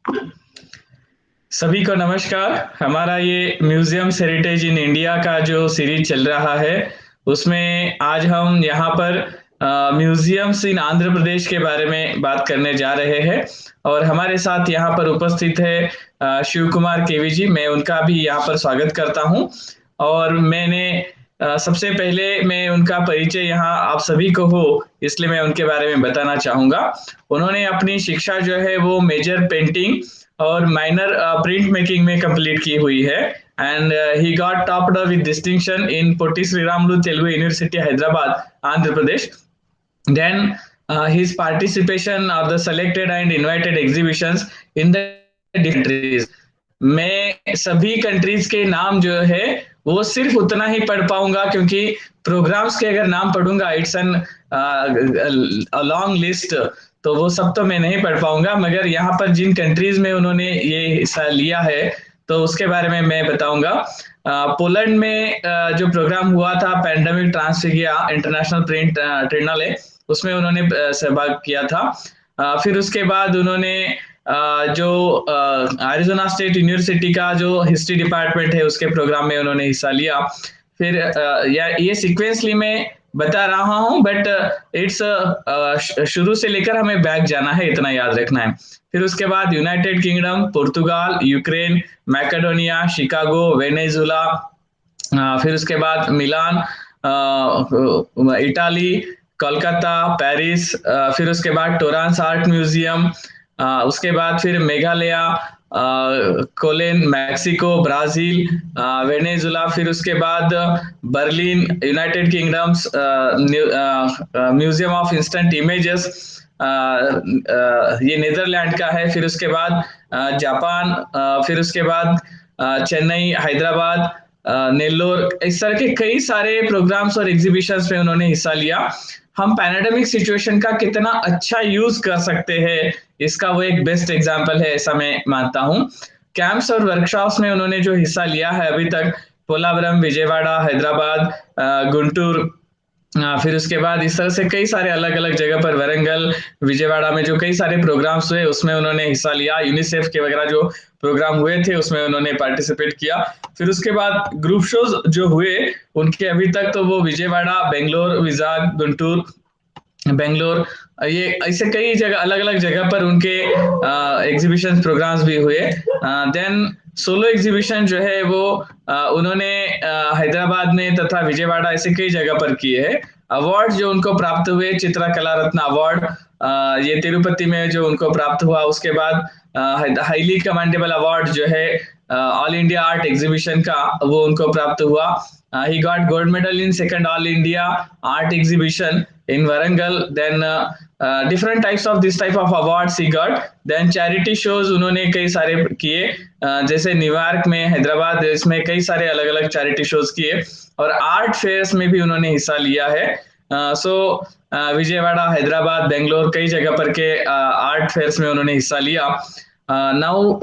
सभी को नमस्कार। हमारा ये म्यूजियम्स हेरिटेज इन इंडिया का जो सीरीज चल रहा है, उसमें आज हम यहाँ पर म्यूजियम्स इन आंध्र प्रदेश के बारे में बात करने जा रहे हैं। और हमारे साथ यहाँ पर उपस्थित है शिव कुमार केवी जी। मैं उनका भी यहाँ पर स्वागत करता हूँ। और मैंने सबसे पहले मैं उनका परिचय यहाँ आप सभी को हो, इसलिए मैं उनके बारे में बताना चाहूँगा। उन्होंने अपनी शिक्षा जो है वो मेजर पेंटिंग और माइनर प्रिंट मेकिंग में कंप्लीट की हुई है। And he got topped with distinction in Potti Sriramulu Telugu university Hyderabad, Andhra Pradesh. Then his participation of the selected and invited exhibitions in the different countries। मैं सभी कंट्रीज के नाम जो है वो सिर्फ उतना ही पढ़ पाऊंगा, क्योंकि प्रोग्राम्स के अगर नाम पढ़ूंगा इट्स एन लॉन्ग लिस्ट, तो वो सब तो मैं नहीं पढ़ पाऊंगा। मगर यहाँ पर जिन कंट्रीज में उन्होंने ये हिस्सा लिया है तो उसके बारे में मैं बताऊंगा। पोलैंड में जो प्रोग्राम हुआ था पैंडेमिक ट्रांसफिगिया इंटरनेशनल प्रिंट ट्रिएनाले, उसमें उन्होंने सहभाग किया था। फिर उसके बाद उन्होंने जो एरिज़ोना स्टेट यूनिवर्सिटी का जो हिस्ट्री डिपार्टमेंट है उसके प्रोग्राम में उन्होंने हिस्सा लिया। फिर ये सीक्वेंसली मैं बता रहा हूँ, बट इट्स शुरू से लेकर हमें बैक जाना है, इतना याद रखना है। फिर उसके बाद यूनाइटेड किंगडम, पुर्तगाल, यूक्रेन, मैकेडोनिया, शिकागो, वेनेजुला, फिर उसके बाद मिलान, इटाली, कोलकाता, पेरिस, फिर उसके बाद टोरांस आर्ट म्यूजियम, उसके बाद फिर मेघालय, कोलेन, मैक्सिको, ब्राजील, वेनेजुला, फिर उसके बाद Berlin, United kingdoms, museum of instant images, ये नीदरलैंड का है। फिर उसके बाद जापान, फिर उसके बाद चेन्नई, हैदराबाद, नेल्लोर, इस तरह के कई सारे प्रोग्राम्स और एग्जीबिशंस में उन्होंने हिस्सा लिया। हम पैंडेमिक सिचुएशन का कितना अच्छा यूज कर सकते हैं, इसका वो एक बेस्ट एग्जांपल है, ऐसा मैं मानता हूँ। कैंप्स और वर्कशॉप्स में उन्होंने जो हिस्सा लिया है अभी तक, पोलावरम, विजयवाड़ा, हैदराबाद, गुंटूर, फिर उसके बाद इस तरह से कई सारे अलग अलग जगह पर, वरंगल, विजयवाड़ा में जो कई सारे प्रोग्राम्स हुए उसमें उन्होंने हिस्सा लिया। यूनिसेफ के वगैरह जो प्रोग्राम हुए थे उसमें उन्होंने पार्टिसिपेट किया। फिर उसके बाद ग्रुप शोज जो हुए उनके अभी तक तो वो विजयवाड़ा, बेंगलोर, विजाग, गुंटूर, बेंगलोर, ये ऐसे कई जगह अलग अलग जगह पर उनके एग्जीबिशन प्रोग्राम्स भी हुए। देन सोलो एग्जीबिशन जो है वो उन्होंने हैदराबाद में तथा विजयवाड़ा ऐसे कई जगह पर किए हैं। अवार्ड जो उनको प्राप्त हुए, चित्रकला रत्न अवार्ड, ये तिरुपति में जो उनको प्राप्त हुआ। उसके बाद हाईली कमेंडेबल अवार्ड जो है ऑल इंडिया आर्ट एग्जीबिशन का, वो उनको प्राप्त हुआ। He got gold medal in second all India art exhibition in Warangal। Then different types of this type of awards he got। Then charity shows उन्होंने कई सारे किए, जैसे न्यूयॉर्क में, हैदराबाद, इसमें कई सारे अलग अलग चैरिटी शोज किए। और आर्ट फेयर्स में भी उन्होंने हिस्सा लिया है। सो विजयवाड़ा, हैदराबाद, बेंगलोर, कई जगह पर के आर्ट फेयर्स में उन्होंने हिस्सा लिया। Now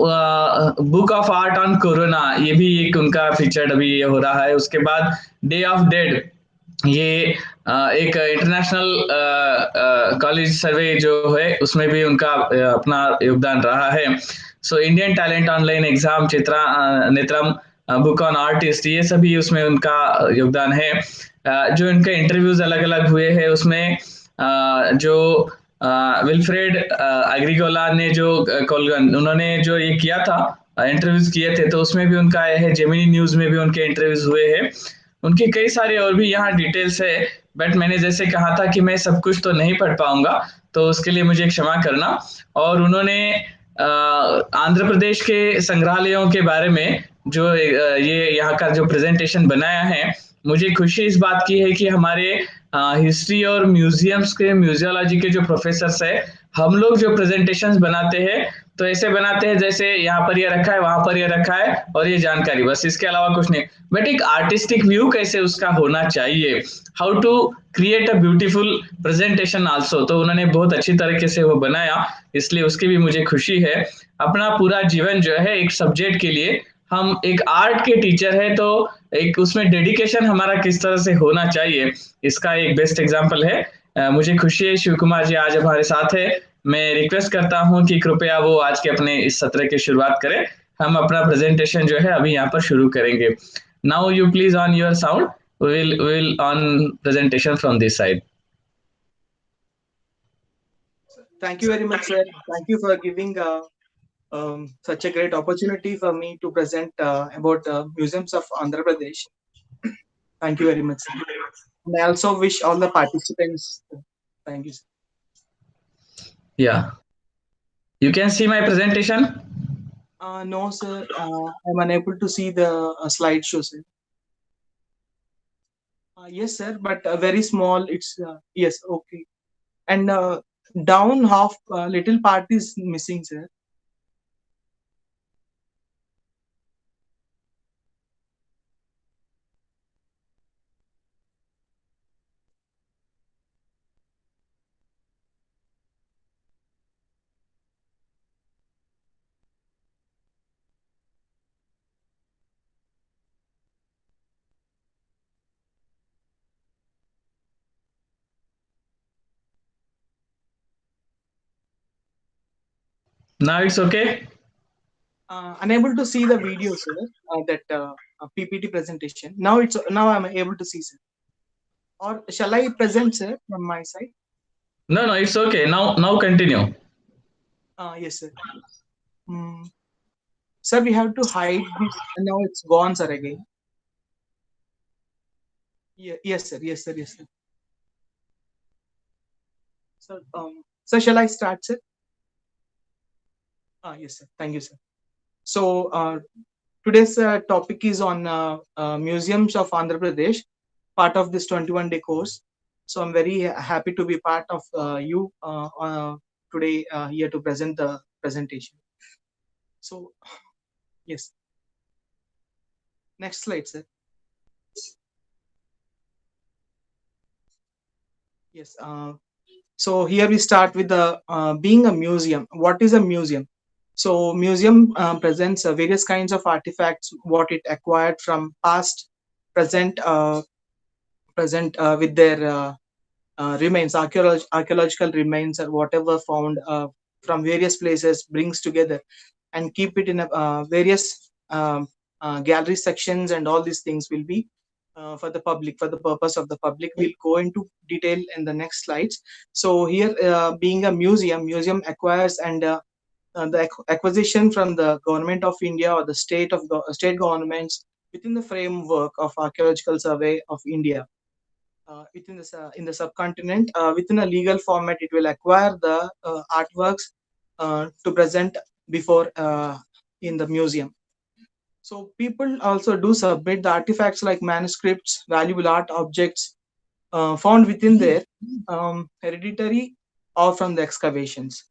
book of art on corona, ये भी एक उनका फीचर्ड अभी हो रहा है। उसके बाद डे ऑफ डेड, ये एक इंटरनेशनल कॉलेज सर्वे जो है उसमें भी उनका अपना योगदान रहा है। So Indian talent online exam, Chitra Netram, book on artist, ये सभी उसमें उनका योगदान है। जो इनके इंटरव्यूज अलग अलग हुए हैं उसमें जो विल्फ्रेड एग्रीगोला ने जो कोलगन उन्होंने जो ये किया था, इंटरव्यूज किए थे, तो उसमें भी उनका है। जेमिनी न्यूज में भी उनके इंटरव्यूज हुए हैं। उनके कई सारे और भी यहाँ डिटेल्स है, बट मैंने जैसे कहा था कि मैं सब कुछ तो नहीं पढ़ पाऊंगा, तो उसके लिए मुझे क्षमा करना। और उन्होंने आंध्र प्रदेश के संग्रहालयों के बारे में जो ये यहाँ का जो प्रेजेंटेशन बनाया है, मुझे खुशी इस बात की है कि हमारे हिस्ट्री और म्यूजियम्स के म्यूजियोलॉजी के जो प्रोफेसर है, हम लोग जो प्रेजेंटेशंस बनाते हैं तो ऐसे बनाते हैं जैसे यहाँ पर ये रखा है, वहां पर ये रखा है और ये जानकारी, बस, इसके अलावा कुछ नहीं। बट एक आर्टिस्टिक व्यू कैसे उसका होना चाहिए, how to create a beautiful presentation also, तो उन्होंने बहुत अच्छी तरीके से वो बनाया, इसलिए उसकी भी मुझे खुशी है। अपना पूरा जीवन जो है एक सब्जेक्ट के लिए, हम एक आर्ट के टीचर है तो एक उसमें डेडिकेशन हमारा किस तरह से होना चाहिए, इसका एक बेस्ट एग्जाम्पल है। मुझे खुशी है शिव कुमार जी आज हमारे साथ है। मैं रिक्वेस्ट करता हूँ कि कृपया वो आज के अपने इस सत्र की शुरुआत करें। हम अपना प्रेजेंटेशन जो है अभी यहाँ पर शुरू करेंगे। Now you please on your sound, will on presentation from this side. Thank you very much, sir. Thank you for giving such a great opportunity for me to present about museums of Andhra Pradesh. Thank you very much, sir. And I also wish all the participants. Thank you, sir. Yeah, you can see my presentation. No, sir. I'm unable to see the slideshow, sir. Yes, sir, but very small. It's yes, okay. And down half little part is missing, sir. Now it's okay. Unable to see the video, sir. That PPT presentation. Now I'm able to see, sir. Or shall I present, sir, from my side? No, it's okay. Now continue. Yes, sir. Mm, sir, we have to hide this. Now it's gone, sir, again. Yes, sir. Yes, sir. Yes, sir. So shall I start, sir? Yes, sir. Thank you, sir. So today's topic is on museums of Andhra Pradesh, part of this 21-day course. So I'm very happy to be part of you today here to present the presentation. So yes, next slide, sir. Yes. So here we start with the being a museum. What is a museum? So museum presents various kinds of artifacts, what it acquired from past, present, with their remains, archaeological remains, or whatever found from various places, brings together and keep it in a, various gallery sections, and all these things will be for the public, for the purpose of the public. We'll go into detail in the next slides. So here, being a museum acquires and the acquisition from the government of India or the state governments within the framework of Archaeological Survey of India. Within in the subcontinent, within a legal format, it will acquire the artworks to present before in the museum. So people also do submit the artifacts like manuscripts, valuable art objects found within their hereditary or from the excavations.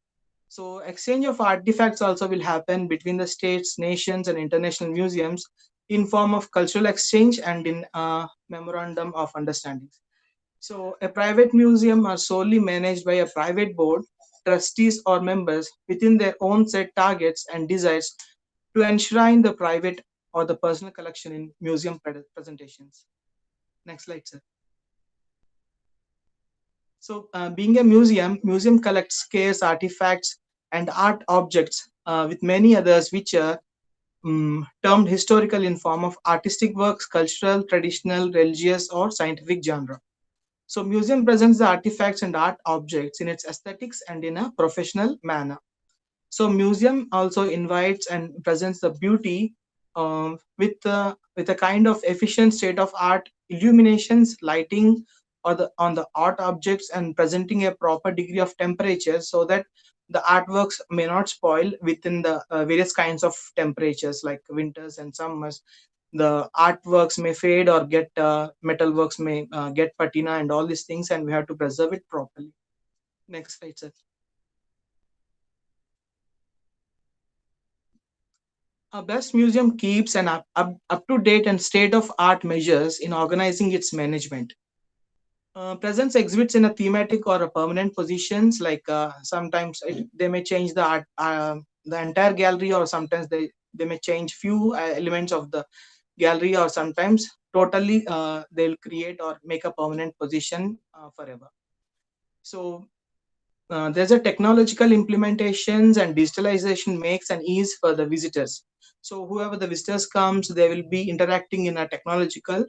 So exchange of artifacts also will happen between the states, nations, and international museums in form of cultural exchange and in memorandum of understanding. So a private museum are solely managed by a private board, trustees or members within their own set targets and desires to enshrine the private or the personal collection in museum presentations. Next slide, sir. So being a museum collects scarce artifacts and art objects with many others which are termed historical in form of artistic works, cultural, traditional, religious, or scientific genre. So museum presents the artifacts and art objects in its aesthetics and in a professional manner. So museum also invites and presents the beauty with a kind of efficient state of art, illuminations, lighting, or the on the art objects, and presenting a proper degree of temperature so that the artworks may not spoil within the various kinds of temperatures like winters and summers. The artworks may fade or get metal works may get patina and all these things, and we have to preserve it properly. Next slide, sir. A best museum keeps an up to date and state of art measures in organizing its management. Presents exhibits in a thematic or a permanent positions, like sometimes they may change the entire gallery, or sometimes they may change few elements of the gallery, or sometimes totally they'll create or make a permanent position forever. So there's a technological implementations and digitalization makes an ease for the visitors. So whoever the visitors comes, they will be interacting in a technological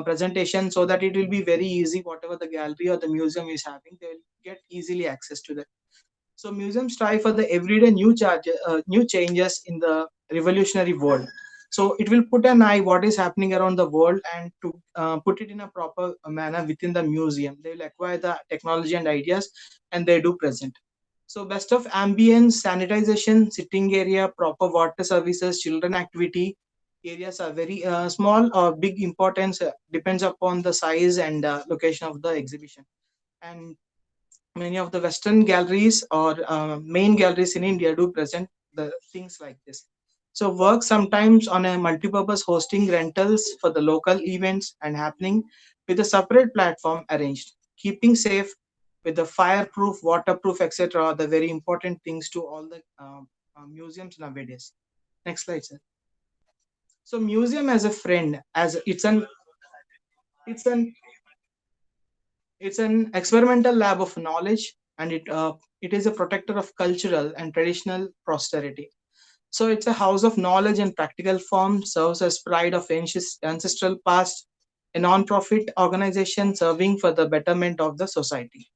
presentation, so that it will be very easy. Whatever the gallery or the museum is having, they will get easily access to that. So museums strive for the everyday new changes in the revolutionary world. So it will put an eye what is happening around the world, and to put it in a proper manner within the museum. They will acquire the technology and ideas, and they do present. So best of ambience, sanitization, sitting area, proper water services, children activity areas are very small or big importance depends upon the size and location of the exhibition. And many of the Western galleries or main galleries in India do present the things like this. So work sometimes on a multi-purpose hosting rentals for the local events and happening with a separate platform arranged. Keeping safe with the fireproof, waterproof, etc. are the very important things to all the museums nowadays. Next slide, sir. So museum as a friend, as it's an it's an experimental lab of knowledge, and it is a protector of cultural and traditional posterity. So it's a house of knowledge and practical form, serves as pride of ancestral past, a non-profit organization serving for the betterment of the society.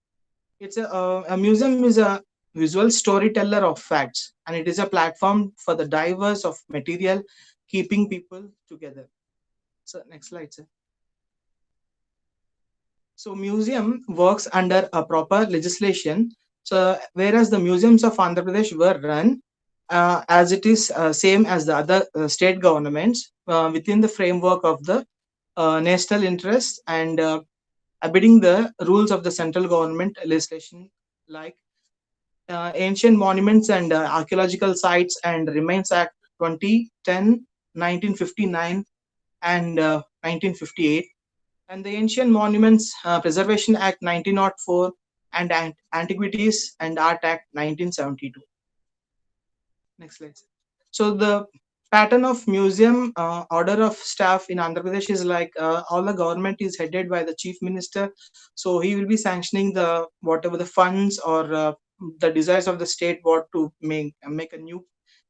A museum is a visual storyteller of facts, and it is a platform for the diverse of material, keeping people together. So next slide, sir. So museum works under a proper legislation. So whereas the museums of Andhra Pradesh were run as it is same as the other state governments within the framework of the national interest and abiding the rules of the central government legislation, like Ancient Monuments and Archaeological Sites and Remains Act 2010, 1959, and 1958, and the Ancient Monuments Preservation Act 1904, and Antiquities and Art Act 1972. Next slide. So the pattern of museum order of staff in Andhra Pradesh is like all the government is headed by the chief minister. So he will be sanctioning the whatever the funds or the desires of the state what to make a new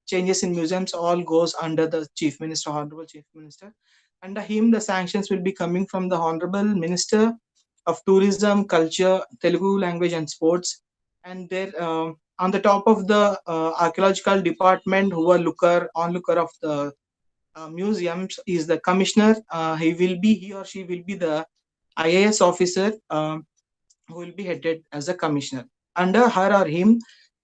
changes in museums, all goes under the chief minister, honorable chief minister. Under him, the sanctions will be coming from the honorable minister of tourism, culture, Telugu language and sports, and there on the top of the archaeological department, who are onlooker of the museums, is the commissioner. He or she will be the IAS officer, who will be headed as a commissioner. Under her or him,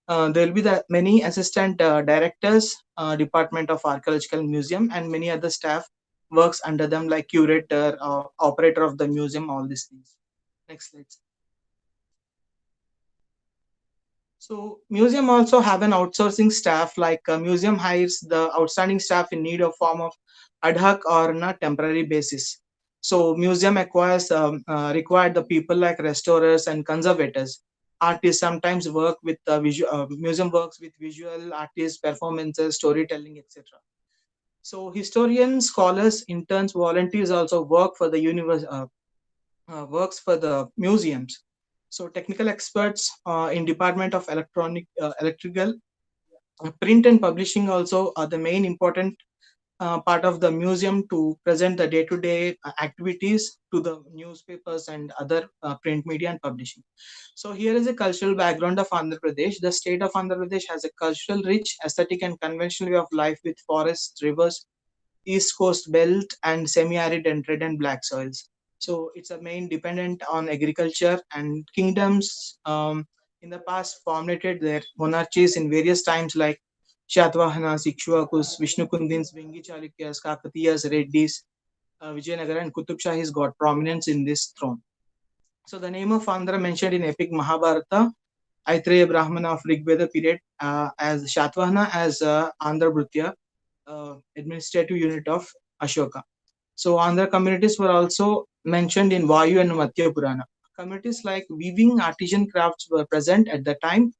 there will be the many assistant directors, department of archaeological museum, and many other staff works under them, like curator, operator of the museum, all these things. Next slide. So museum also have an outsourcing staff, like museum hires the outstanding staff in need of form of ad hoc or on a temporary basis. So museum acquires required the people like restorers and conservators. Artists sometimes work with museum works with visual artists, performances, storytelling, etc. So historians, scholars, interns, volunteers also work for the works for the museums. So technical experts in Department of Electrical, print and publishing also are the main important part of the museum to present the day-to-day activities to the newspapers and other print media and publishing. So here is a cultural background of Andhra Pradesh. The state of Andhra Pradesh has a cultural, rich, aesthetic and conventional way of life with forests, rivers, east coast belt, and semi-arid and red and black soils. So it's a main dependent on agriculture, and kingdoms in the past formulated their monarchies in various times, like Shatavahanas, Ikshvakus, Vishnukundins, Vengi Chalukyas, Kakatiyas, Reddis, Vijayanagara, and Qutub Shahis got prominence in this throne. So the name of Andhra mentioned in epic Mahabharata, Aitreya Brahmana of Rigveda period, as Shatavahana as Andhra Bhrutya, administrative unit of Ashoka. So Andhra communities were also mentioned in Vayu and Mathya Purana. Communities like weaving, artisan crafts were present at the time,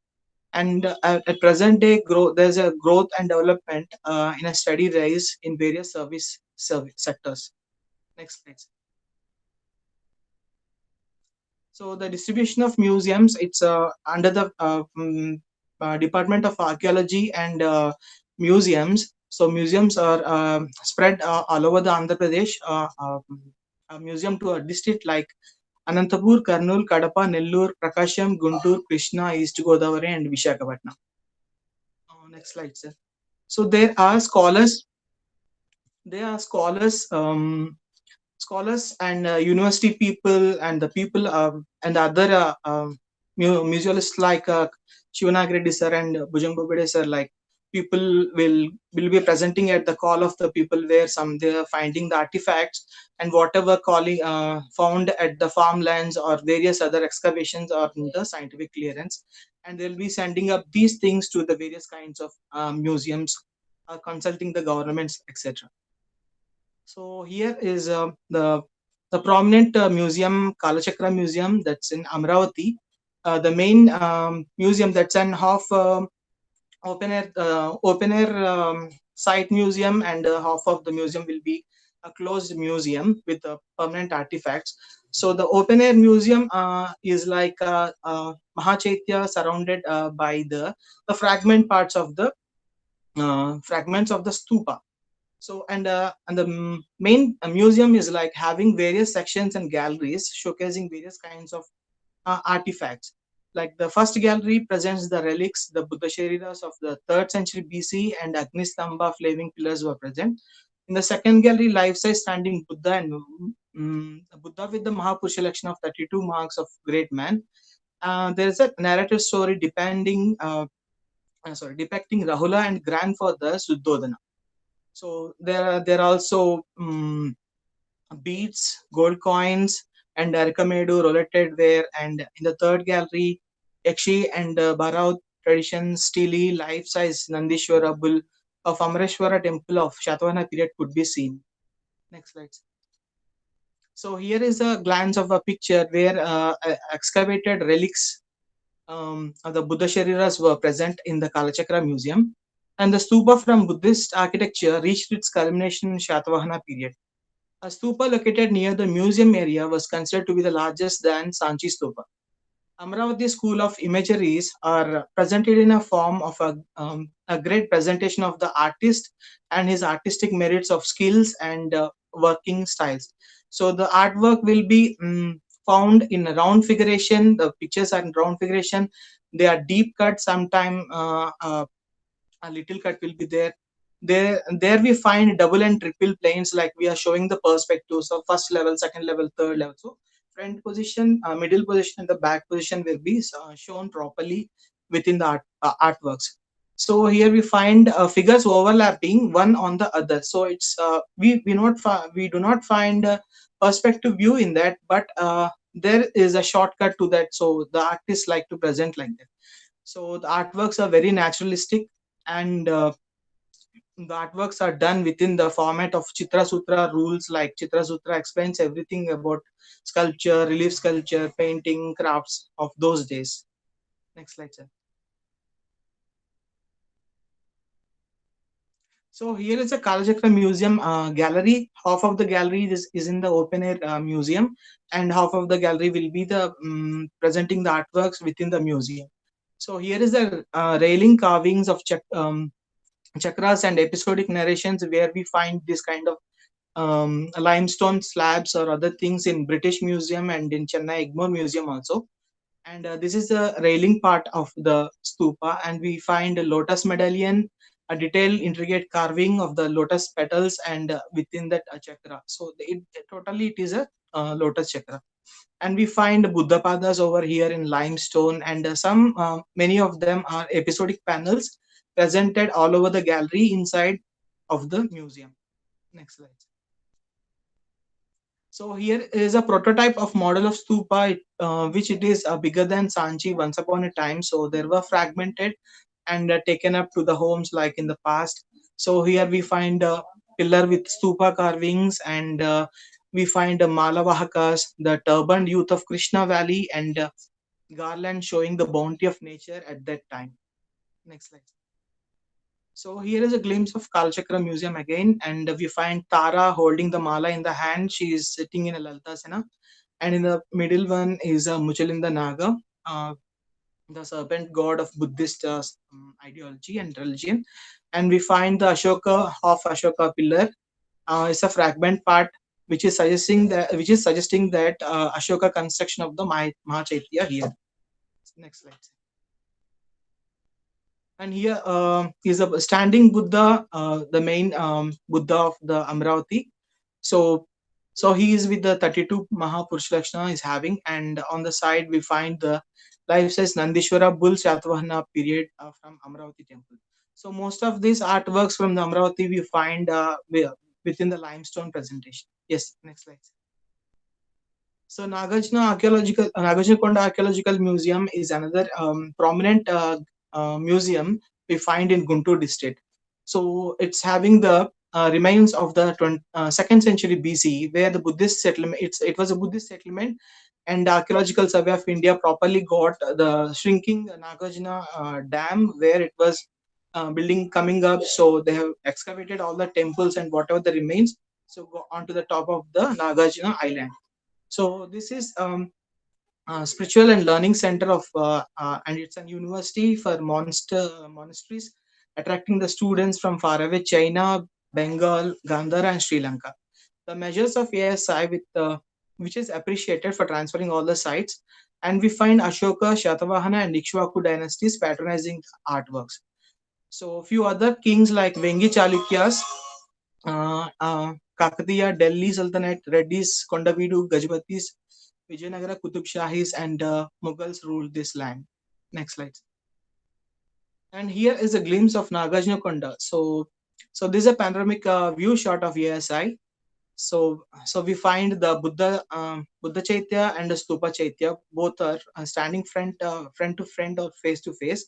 and at present day, there's a growth and development in a steady rise in various service sectors. Next, please. So the distribution of museums, it's under the Department of Archaeology and Museums. So museums are spread all over the Andhra Pradesh. A museum to a district like Anantapur, Kurnool, Kadapa, Nellore, Prakasham, Guntur, Krishna, East Godavari, and Vishakhapatnam. Next slide, sir. So there are scholars. There are scholars and university people and the people and other musealists like Shivanag Reddy sir and Bhujang Bobade sir, like people will be presenting at the call of the people, where some they are finding the artifacts and whatever calling found at the farmlands or various other excavations or in the scientific clearance, and they'll be sending up these things to the various kinds of museums, consulting the governments, etc. So here is the prominent museum, Kalachakra Museum, that's in Amravati. The main museum, that's an half open air site museum, and half of the museum will be a closed museum with permanent artifacts. So the open air museum is like Mahachaitya, surrounded by the fragment parts of the fragments of the stupa. So and the main museum is like having various sections and galleries showcasing various kinds of artifacts. Like the first gallery presents the relics, the Buddha Shariras of the 3rd century BC, and Agnistamba flaming pillars were present. In the second gallery, life-size standing Buddha and Buddha with the Mahapurusha collection of 32 marks of great man. There is a narrative story depicting Rahula and grandfather Suddhodana. So there are also beads, gold coins, and Arikamedu rollated ware. And in the third gallery, Yakshi and Bharaut tradition, steely life-size Nandishwara bull of Amareshwara temple of Shatavahana period could be seen. Next slide. So here is a glance of a picture where excavated relics of the Buddha Shariras were present in the Kalachakra Museum. And the stupa from Buddhist architecture reached its culmination in Shatavahana period. A stupa located near the museum area was considered to be the largest than Sanchi stupa. Amravati School of Imageries are presented in a form of a great presentation of the artist and his artistic merits of skills and working styles. So the artwork will be found in a round figuration. The pictures are in round figuration. They are deep cut. Sometime a little cut will be there. There we find double and triple planes, like we are showing the perspective. So first level, second level, third level. So front position, middle position, and the back position will be shown properly within the artworks. So here we find figures overlapping one on the other. So it's we do not find a perspective view in that, but there is a shortcut to that. So the artists like to present like that. So the artworks are very naturalistic, and the artworks are done within the format of Chitra Sutra rules. Like Chitra Sutra explains everything about sculpture, relief sculpture, painting, crafts of those days. Next slide, sir. So here is a Kalachakra Museum gallery. Half of the gallery is in the open air museum, and half of the gallery will be the presenting the artworks within the museum. So here is the railing carvings of chakras and episodic narrations, where we find this kind of limestone slabs or other things in British Museum and in Chennai Egmore Museum also. And this is the railing part of the stupa, and we find a lotus medallion, a detailed intricate carving of the lotus petals, and within that a chakra. So totally it is a lotus chakra. And we find Buddha padas over here in limestone, and some many of them are episodic panels presented all over the gallery inside of the museum. Next slide. So here is a prototype of model of stupa, which it is bigger than Sanchi once upon a time. So there were fragmented and taken up to the homes like in the past. So here we find a pillar with stupa carvings, and we find Malavahakas, the turbaned youth of Krishna Valley, and garland showing the bounty of nature at that time. Next slide. So here is a glimpse of Kalachakra Museum again, and we find Tara holding the mala in the hand. She is sitting in a Lalitasana. and in the middle one is Muchalinda Naga, the serpent god of Buddhist ideology and religion. And we find the Ashoka of Ashoka pillar. It's a fragment part which is suggesting that Ashoka construction of the Mahachaitya here. Next slide. And here is a standing Buddha, the main Buddha of the Amravati. So he is with the 32 Mahapurusha Lakshana is having, and on the side we find the life-size Nandishwara bull Shatavahana period from Amravati temple. So most of these artworks from the Amravati we find within the limestone presentation. Yes, next slide. So Nagarjuna Konda Archaeological Museum is another prominent museum we find in Guntur district. So it's having the remains of the 2nd century BC, where the Buddhist settlement. It was a Buddhist settlement, and the Archaeological Survey of India properly got the shrinking Nagarjuna dam where it was building coming up. So they have excavated all the temples and whatever the remains. So go onto the top of the Nagarjuna island. So this is spiritual and learning center of and it's a university for monasteries, attracting the students from faraway China, Bengal, Gandhara, and Sri Lanka. The measures of ASI with which is appreciated for transferring all the sites, and we find Ashoka, Shatavahana, and Ikshvaku dynasties patronizing artworks. So a few other kings like Vengi Chalukyas, Kakatiya, Delhi Sultanate, Reddys, Kondavidu, Gajpatis, Vijayanagara, Qutub Shahis, and Mughals ruled this land. Next slide. And here is a glimpse of Nagarjuna Konda. So this is a panoramic view shot of ASI. So we find the Buddha Chaitya and the Stupa Chaitya. Both are standing front to front or face to face.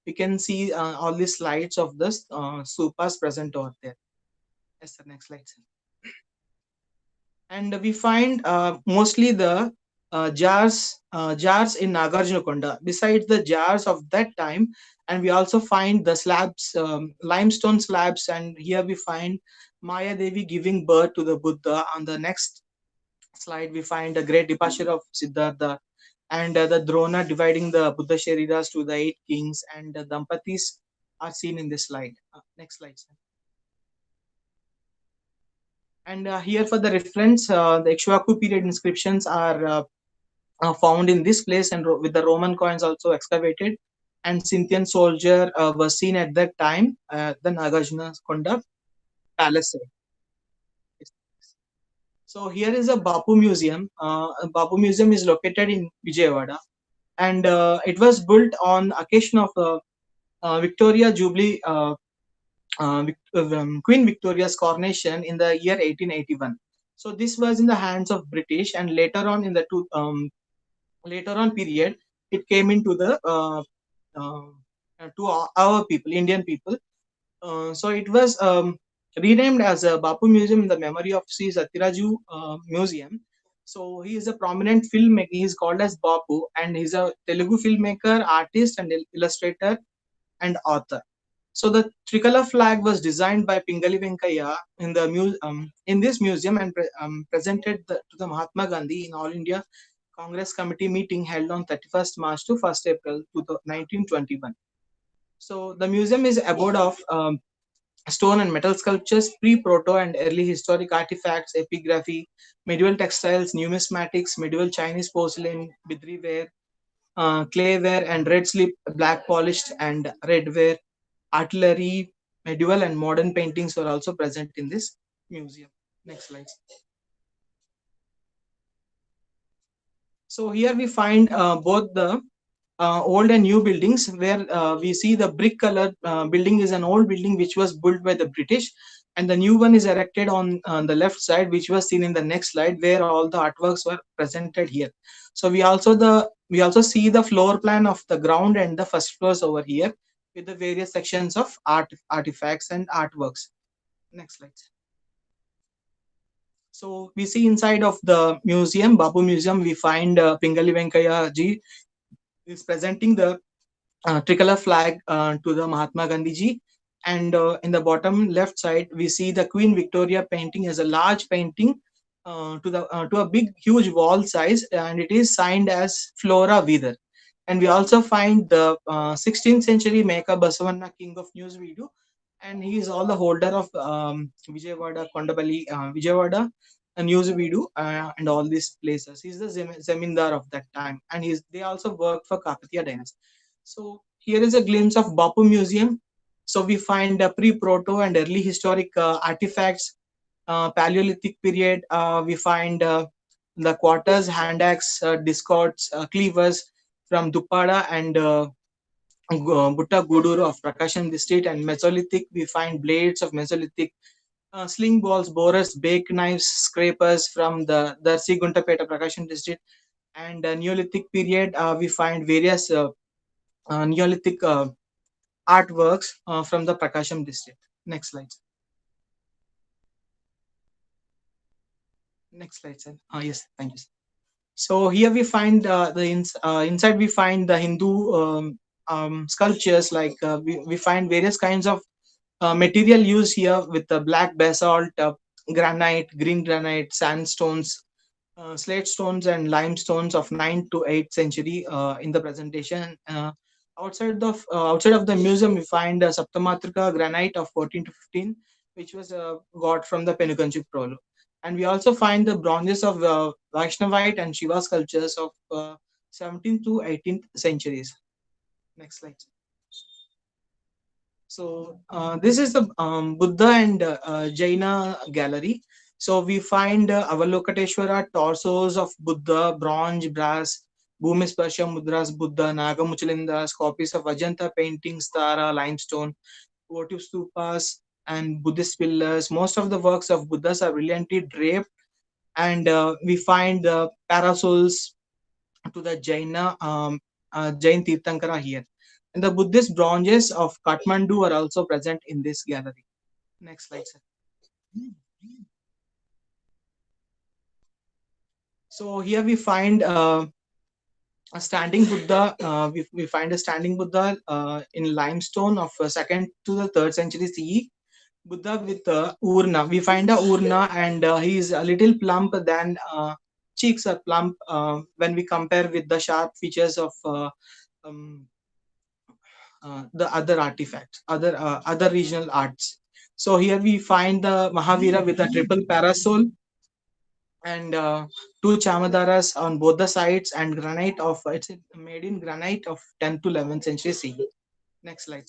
We can see all these slides of the stupas present over there. Yes, sir. Next slide, sir. And we find mostly the jars in Nagarjunakonda. Besides the jars of that time, and we also find the slabs, limestone slabs, and here we find Maya Devi giving birth to the Buddha. On the next slide, we find the great departure of Siddhartha, and the Drona dividing the Buddha Shariras to the 8 kings, and the Dampatis are seen in this slide. Next slide, sir. And here for the reference, the Ikshvaku period inscriptions are found in this place, and with the Roman coins also excavated. And Scythian soldier was seen at that time at the Nagarjuna Konda palace. So here is a Bapu Museum. Bapu Museum is located in Vijayawada, and it was built on occasion of Victoria Jubilee. Queen Victoria's coronation in the year 1881. So this was in the hands of British, and later on in the later on period, it came into the to our people, Indian people. So it was renamed as a Bapu Museum in the memory of Sri Satyaraju Museum. So he is a prominent filmmaker. He is called as Bapu, and he's a Telugu filmmaker, artist, and illustrator and author. So the tricolor flag was designed by Pingali Venkaya in this museum, and presented to the Mahatma Gandhi in All India Congress Committee meeting held on 31st March to 1st April 1921. So the museum is abode of stone and metal sculptures, pre-proto and early historic artifacts, epigraphy, medieval textiles, numismatics, medieval Chinese porcelain, bidri ware, clayware, and red slip, black polished and red ware, artillery, medieval and modern paintings were also present in this museum. Next slide. So here we find both the old and new buildings, where we see the brick colored building is an old building which was built by the British, and the new one is erected on the left side, which was seen in the next slide, where all the artworks were presented here. So we also see the floor plan of the ground and the first floors over here, with the various sections of artifacts and artworks. Next slide. So we see inside of the museum, Bapu Museum, we find Pingali Venkaya ji is presenting the tricolor flag to the Mahatma Gandhi ji. And in the bottom left side, we see the Queen Victoria painting as a large painting to a big huge wall size, and it is signed as Flora Vidar. And we also find the 16th century Meka Basavanna, king of news video, and he is all the holder of Vijayawada, Kondabali, Vijayawada, news video, and all these places. He's the zemindar of that time, and they also work for Kakatiya dynasty. So here is a glimpse of Bapu Museum. So we find pre-proto and early historic artifacts, Paleolithic period. We find the quarters, hand axe, discords, cleavers from Dupada and Butta Guduru of Prakasam district. And Mesolithic, we find blades of Mesolithic, sling balls, borers, bake knives, scrapers from the Darsi Guntapeta Prakasam district. And Neolithic period, we find various Neolithic artworks from the Prakasam district. Next slide. Next slide, sir. Yes, thank you, sir. So here we find inside we find the Hindu sculptures, like we find various kinds of material used here with the black basalt, granite, green granite, sandstones, slate stones, and limestones of 9th to 8th century in the presentation. Outside of the museum, we find Saptamatrika granite of 14 to 15, which was got from the Penukanchik Prolo. And we also find the bronzes of Vaishnavite and Shiva sculptures of 17th to 18th centuries. Next slide. So this is the Buddha and Jaina gallery. So we find Avalokateshwara torsos of Buddha, bronze, brass, Bhumisparsha mudras, Buddha, Nagamuchalindas, copies of Ajanta paintings, Tara, limestone, votive stupas, and Buddhist pillars. Most of the works of Buddhas are brilliantly draped, and we find parasols to the Jain Tirthankara here. And the Buddhist bronzes of Kathmandu are also present in this gallery. Next slide, sir. So here we find a standing Buddha. We find a standing Buddha in limestone of 2nd to the 3rd century CE. Buddha with urna. We find a urna, and he is a little plump than cheeks are plump when we compare with the sharp features of um, the other artifacts, other regional arts. So here we find the Mahavira with a triple parasol, and two chamadaras on both the sides, and granite of it's made in granite of 10th to 11th century CE. Next slide.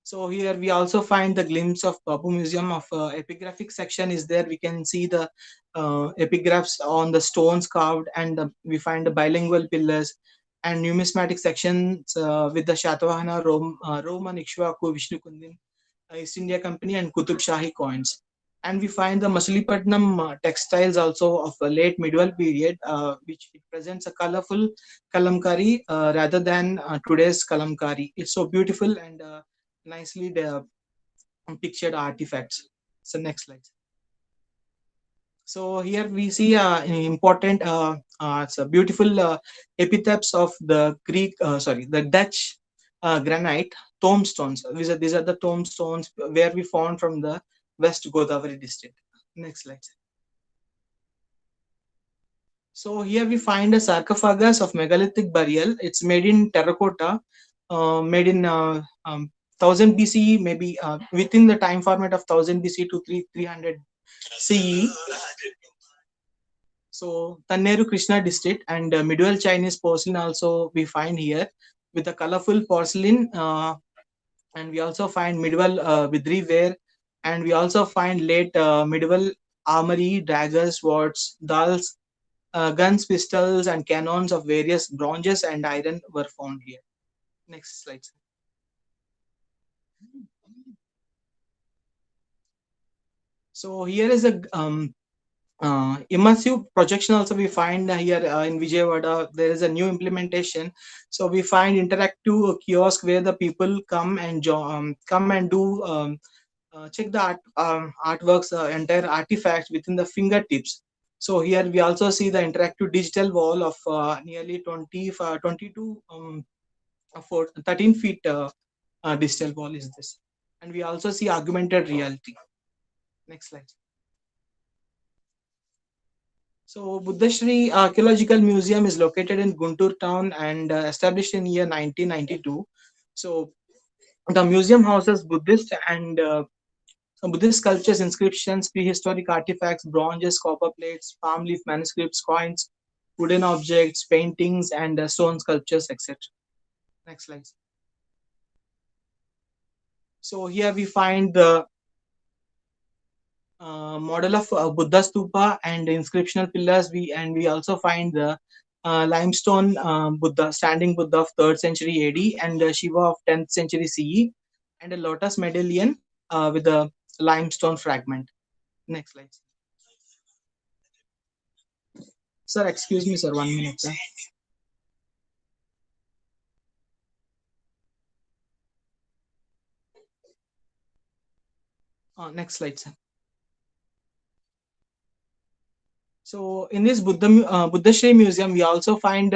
So here we also find the glimpse of Bapu Museum of epigraphic section is there. We can see the epigraphs on the stones carved, and we find the bilingual pillars and numismatic sections with the Shatavahana, Roman, Ikshvaku, Vishnu Kundin, East India Company, and Qutub Shahi coins. And we find the Masulipatanam textiles also of a late medieval period, which it presents a colorful kalamkari rather than today's kalamkari. It's so beautiful and nicely pictured artifacts. So next slide. So here we see important, it's a beautiful epitaphs of the the Dutch granite tombstones. These are the tombstones where we found from the West Godavari district. Next slide. So here we find a sarcophagus of megalithic burial. It's made in terracotta, made in 1000 BCE, maybe within the time format of 1000 BCE to 300 CE. So Tanneru Krishna district, and medieval Chinese porcelain also we find here with a colorful porcelain, and we also find medieval Bidri ware, and we also find late medieval armory, daggers, swords, dals, guns, pistols, and cannons of various bronzes and iron were found here. Next slide. So here is a immersive projection also we find here in Vijayawada. There is a new implementation. So we find interactive kiosk where the people come and come and do check the artworks, entire artifacts within the fingertips. So here we also see the interactive digital wall of nearly 22 13 feet digital wall is this. And we also see augmented reality. Next slide. So Buddhashri Archaeological Museum is located in Guntur town and established in year 1992. So the museum houses Buddhist and Buddhist sculptures, inscriptions, prehistoric artifacts, bronzes, copper plates, palm leaf manuscripts, coins, wooden objects, paintings, and stone sculptures, etc. Next slide. So here we find the model of Buddha stupa and inscriptional pillars. We also find the limestone Buddha, standing Buddha of 3rd century AD and Shiva of 10th century CE, and a lotus medallion with a limestone fragment. Next slide. Sir, excuse me, sir. 1 minute, sir. Next slide, sir. So in this Buddhashri Museum, we also find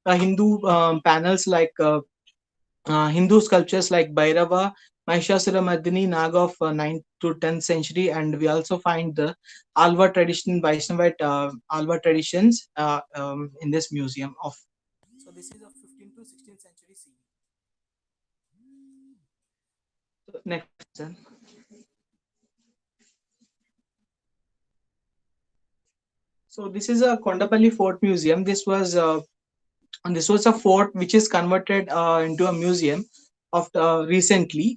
Hindu panels like Hindu sculptures like Bhairava, Mahishasura Mardini, Naga of 9th to 10th century, and we also find the Alva tradition, Vaishnavite Alva traditions in this museum. So this is of 15th to 16th century CE. Next, sir. So this is a Kondapalli Fort Museum. This was a fort which is converted into a museum of recently.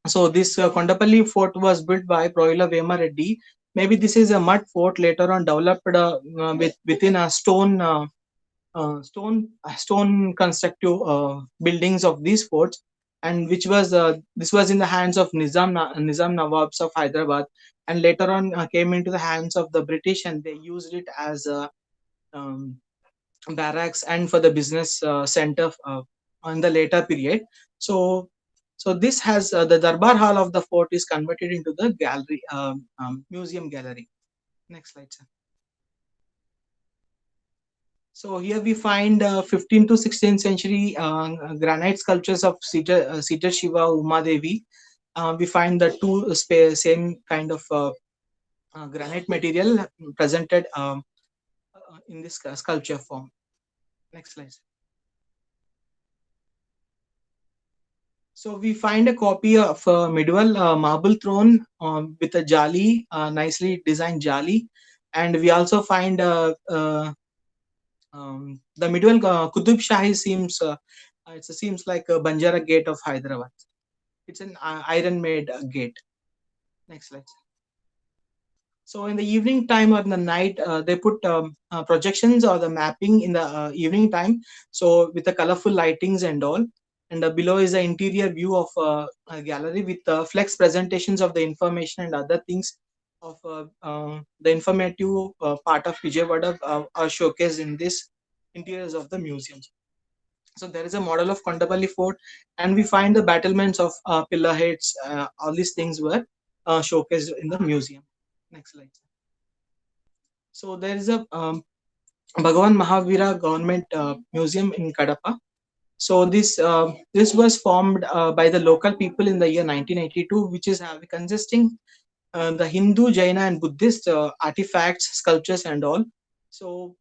So this Kondapalli fort was built by Proila Vema Reddy. Maybe this is a mud fort later on developed within a stone constructive buildings of these forts, and which was this was in the hands of Nizam Nawabs of Hyderabad, and later on came into the hands of the British, and they used it as a um, barracks and for the business center on the later period. So this has the Darbar Hall of the fort is converted into the gallery, museum gallery. Next slide, sir. So here we find 15th to 16th century granite sculptures of seated Shiva, Uma Devi. We find the two same kind of granite material presented in this sculpture form. Next slide. So we find a copy of a medieval marble throne with a jali, nicely designed jali, and we also find the medieval Qutub Shahi seems like a Banjara gate of Hyderabad. It's an iron made gate. Next slide. So in the evening time or in the night, they put projections or the mapping in the evening time. So with the colorful lightings and all. And below is the interior view of a gallery with flex presentations of the information and other things of the informative part of Vijayawada are showcased in this interiors of the museums. So there is a model of Kondapalli Fort, and we find the battlements of pillar heads. All these things were showcased in the museum. Next slide. So there is a Bhagavan Mahavira Government Museum in Kadapa. So this was formed by the local people in the year 1982, which is consisting the Hindu, Jaina, and Buddhist artifacts, sculptures, and all. So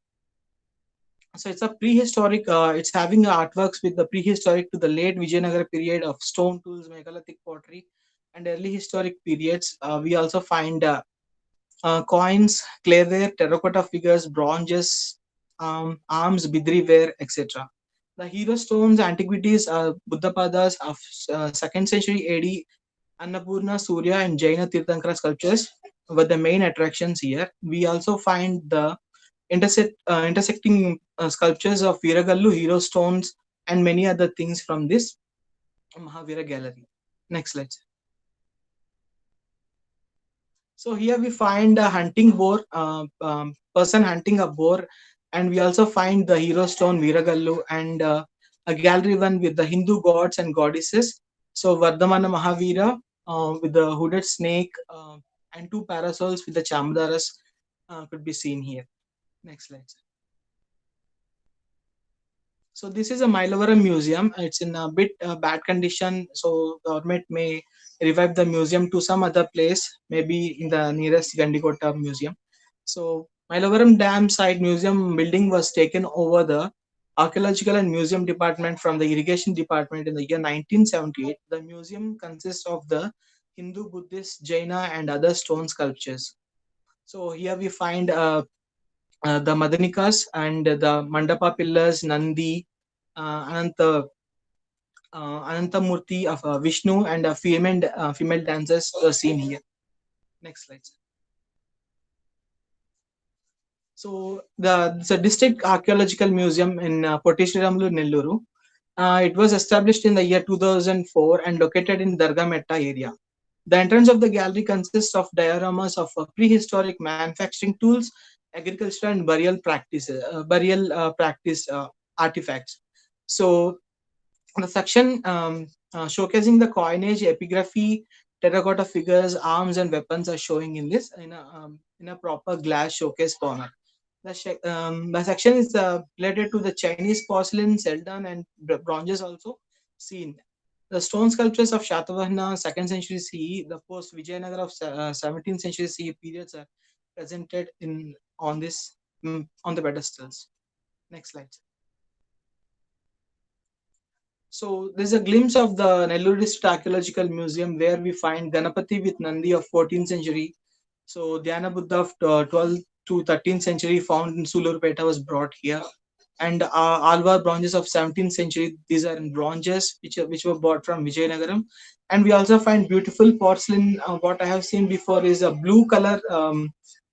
it's a prehistoric. It's having artworks with the prehistoric to the late Vijayanagara period of stone tools, megalithic pottery, and early historic periods. We also find coins, clayware, terracotta figures, bronzes, arms, bidri etc. The hero stones, antiquities, Buddhapadas of 2nd century AD, Annapurna, Surya, and Jaina Tirthankara sculptures were the main attractions here. We also find the intersecting sculptures of Viragallu, hero stones, and many other things from this Mahavira gallery. Next slide. So here we find a hunting boar, person hunting a boar, and we also find the hero stone Viragallu and a gallery one with the Hindu gods and goddesses. So Vardhamana Mahavira with the hooded snake and two parasols with the chamdaras could be seen here. Next slide. So this is a Mylavaram museum. It's in a bit bad condition, so government may revive the museum to some other place, maybe in the nearest Gandikota museum. So Mayalapuram Dam site museum building was taken over the Archaeological and Museum Department from the Irrigation Department in the year 1978. The museum consists of the Hindu, Buddhist, Jaina, and other stone sculptures. So here we find the Madanikas and the Mandapa pillars, Nandi, Anantamurti of Vishnu, and female dancers were seen here. Next slide. So the District Archaeological Museum in Potti Sriramulu, Nelluru. It was established in the year 2004 and located in Dargametta area. The entrance of the gallery consists of dioramas of prehistoric manufacturing tools, agriculture, and burial practice artifacts. So the section showcasing the coinage, epigraphy, terracotta figures, arms, and weapons are showing in this in a proper glass showcase corner. The section is related to the Chinese porcelain, celadon, and bronzes also seen. The stone sculptures of Shatavahana, 2nd century CE, the post Vijayanagara of 17th century CE periods are presented in on this on the pedestals. Next slide. So there's a glimpse of the Nellore District Archaeological Museum where we find Ganapati with Nandi of 14th century. So Dhyana Buddha of 12th to 13th century found in Sulurpeta was brought here. And Alvar bronzes of 17th century. These are in bronzes which were bought from Vijayanagaram. And we also find beautiful porcelain. What I have seen before is a blue color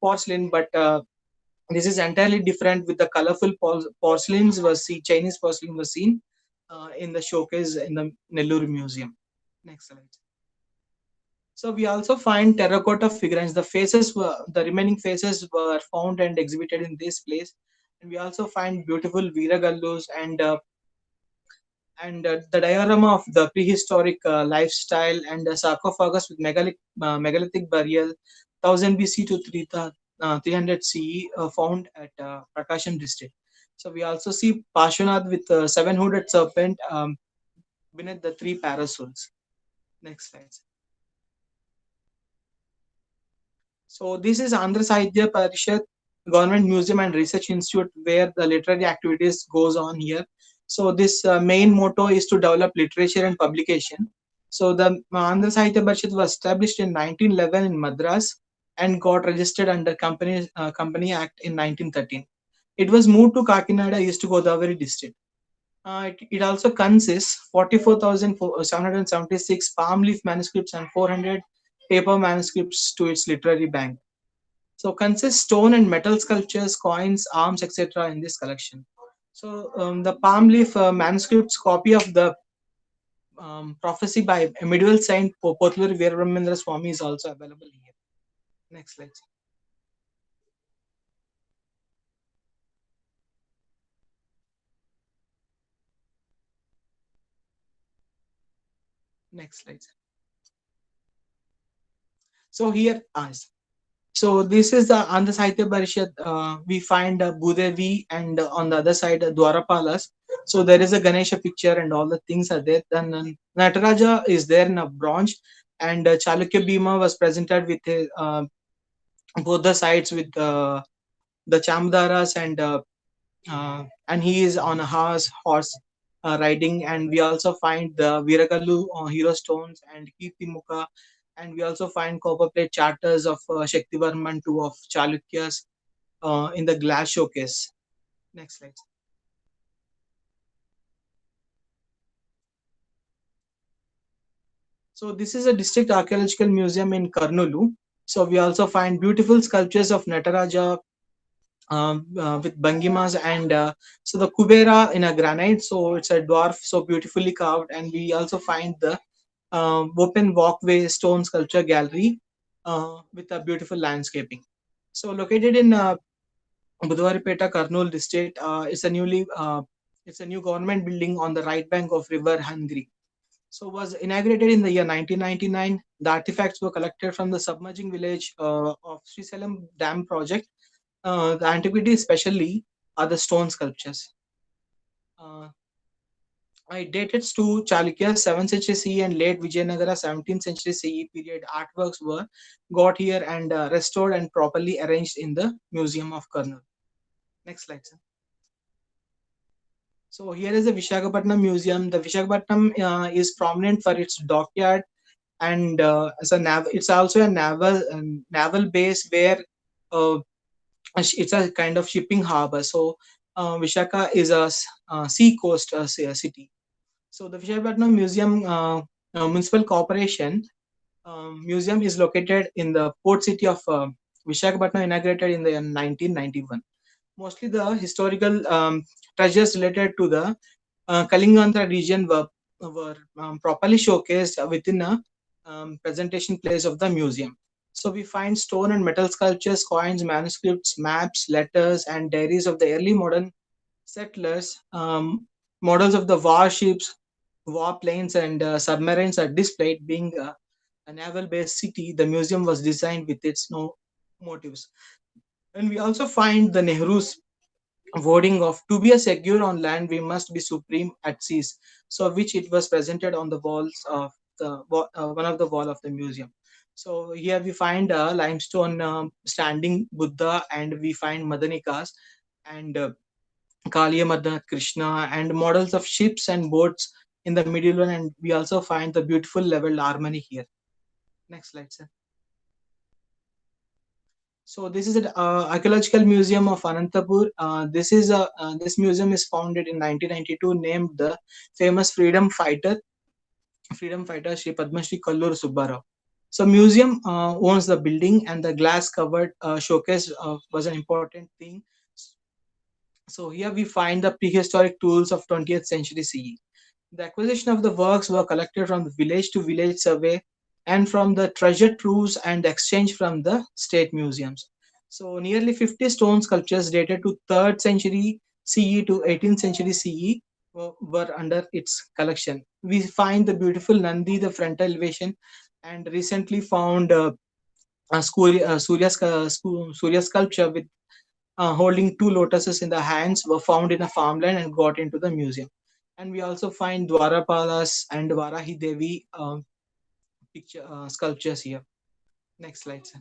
porcelain, but this is entirely different with the colorful porcelains was seen. Chinese porcelain was seen in the showcase in the Nellore Museum. Next slide. So we also find terracotta figurines. The remaining faces were found and exhibited in this place. And we also find beautiful Veeragallus and the diorama of the prehistoric lifestyle and the sarcophagus with megalithic burial, 1000 BC to 300 CE found at Prakasham district. So we also see Parshvanath with a seven-hooded serpent beneath the three parasols. Next slide. So this is Andhra Sahitya Parishad Government Museum and Research Institute where the literary activities goes on here. So this main motto is to develop literature and publication. So the Andhra Sahitya Parishad was established in 1911 in Madras and got registered under Company Act in 1913. It was moved to Kakinada, East Godavari district. It also consists 44,776 palm leaf manuscripts and 400 paper manuscripts to its literary bank. So consists stone and metal sculptures, coins, arms, etc. in this collection. So the palm leaf manuscripts copy of the prophecy by a medieval saint Potuluri Veerabrahmendra Swami is also available here. Next slide. Next slide. So here, so this is the Andhra Sahitya Parishad. We find Bhudevi and on the other side Dwarapalas. So there is a Ganesha picture and all the things are there. Then Nataraja is there in a bronze, and Chalukya Bhima was presented with both the sides with the Chamdaras and he is on a horse riding. And we also find the Viragallu hero stones and Kirtimukha, and we also find copper plate charters of Shaktivarman II of Chalukyas in the glass showcase. Next slide. So this is a district archaeological museum in Karnulu. So we also find beautiful sculptures of Nataraja with Bangimas and so the Kubera in a granite. So it's a dwarf, so beautifully carved. And we also find the open walkway stone sculpture gallery with a beautiful landscaping. So located in Budwaripeta, Karnool district, it's a new government building on the right bank of River Hungary. So was inaugurated in the year 1999. The artifacts were collected from the submerging village of Srisalem Dam project. The antiquity especially are the stone sculptures. It dates to Chalukya 7th century CE and late Vijayanagara 17th century CE period. Artworks were got here and restored and properly arranged in the Museum of Kurnool. Next slide, sir. So here is the Visakhapatnam Museum. The Visakhapatnam is prominent for its dockyard and as a it's also a naval base where uh, it's a kind of shipping harbor. So Vishaka is a sea coast city. So the Visakhapatnam Museum Municipal Corporation Museum is located in the port city of Visakhapatnam, inaugurated in the 1991. Mostly the historical treasures related to the Kalingandra region were properly showcased within a presentation place of the museum. So we find stone and metal sculptures, coins, manuscripts, maps, letters, and diaries of the early modern settlers. Models of the warships, warplanes, and submarines are displayed. Being a naval-based city, the museum was designed with its no motives. And we also find the Nehru's wording of to be a secure on land we must be supreme at seas, so which it was presented on the walls of one of the wall of the museum. So here we find a limestone standing Buddha, and we find Madanikas and Kaliya Madana Krishna and models of ships and boats in the middle one, and we also find the beautiful leveled harmony here. Next slide, sir. So this is an archaeological museum of Anantapur. This museum is founded in 1992, named the famous freedom fighter Sri Padma Shri Kallur Subbarao. So museum owns the building, and the glass covered showcase was an important thing. So here we find the prehistoric tools of 20th century CE. The acquisition of the works were collected from the village to village survey and from the treasure troves and exchange from the state museums. So nearly 50 stone sculptures dated to 3rd century CE to 18th century CE were under its collection. We find the beautiful Nandi, the front elevation, and recently found Surya sculpture with holding two lotuses in the hands were found in a farmland and got into the museum. And we also find Dwarapalas and Varahi Devi picture sculptures here. Next slide, sir.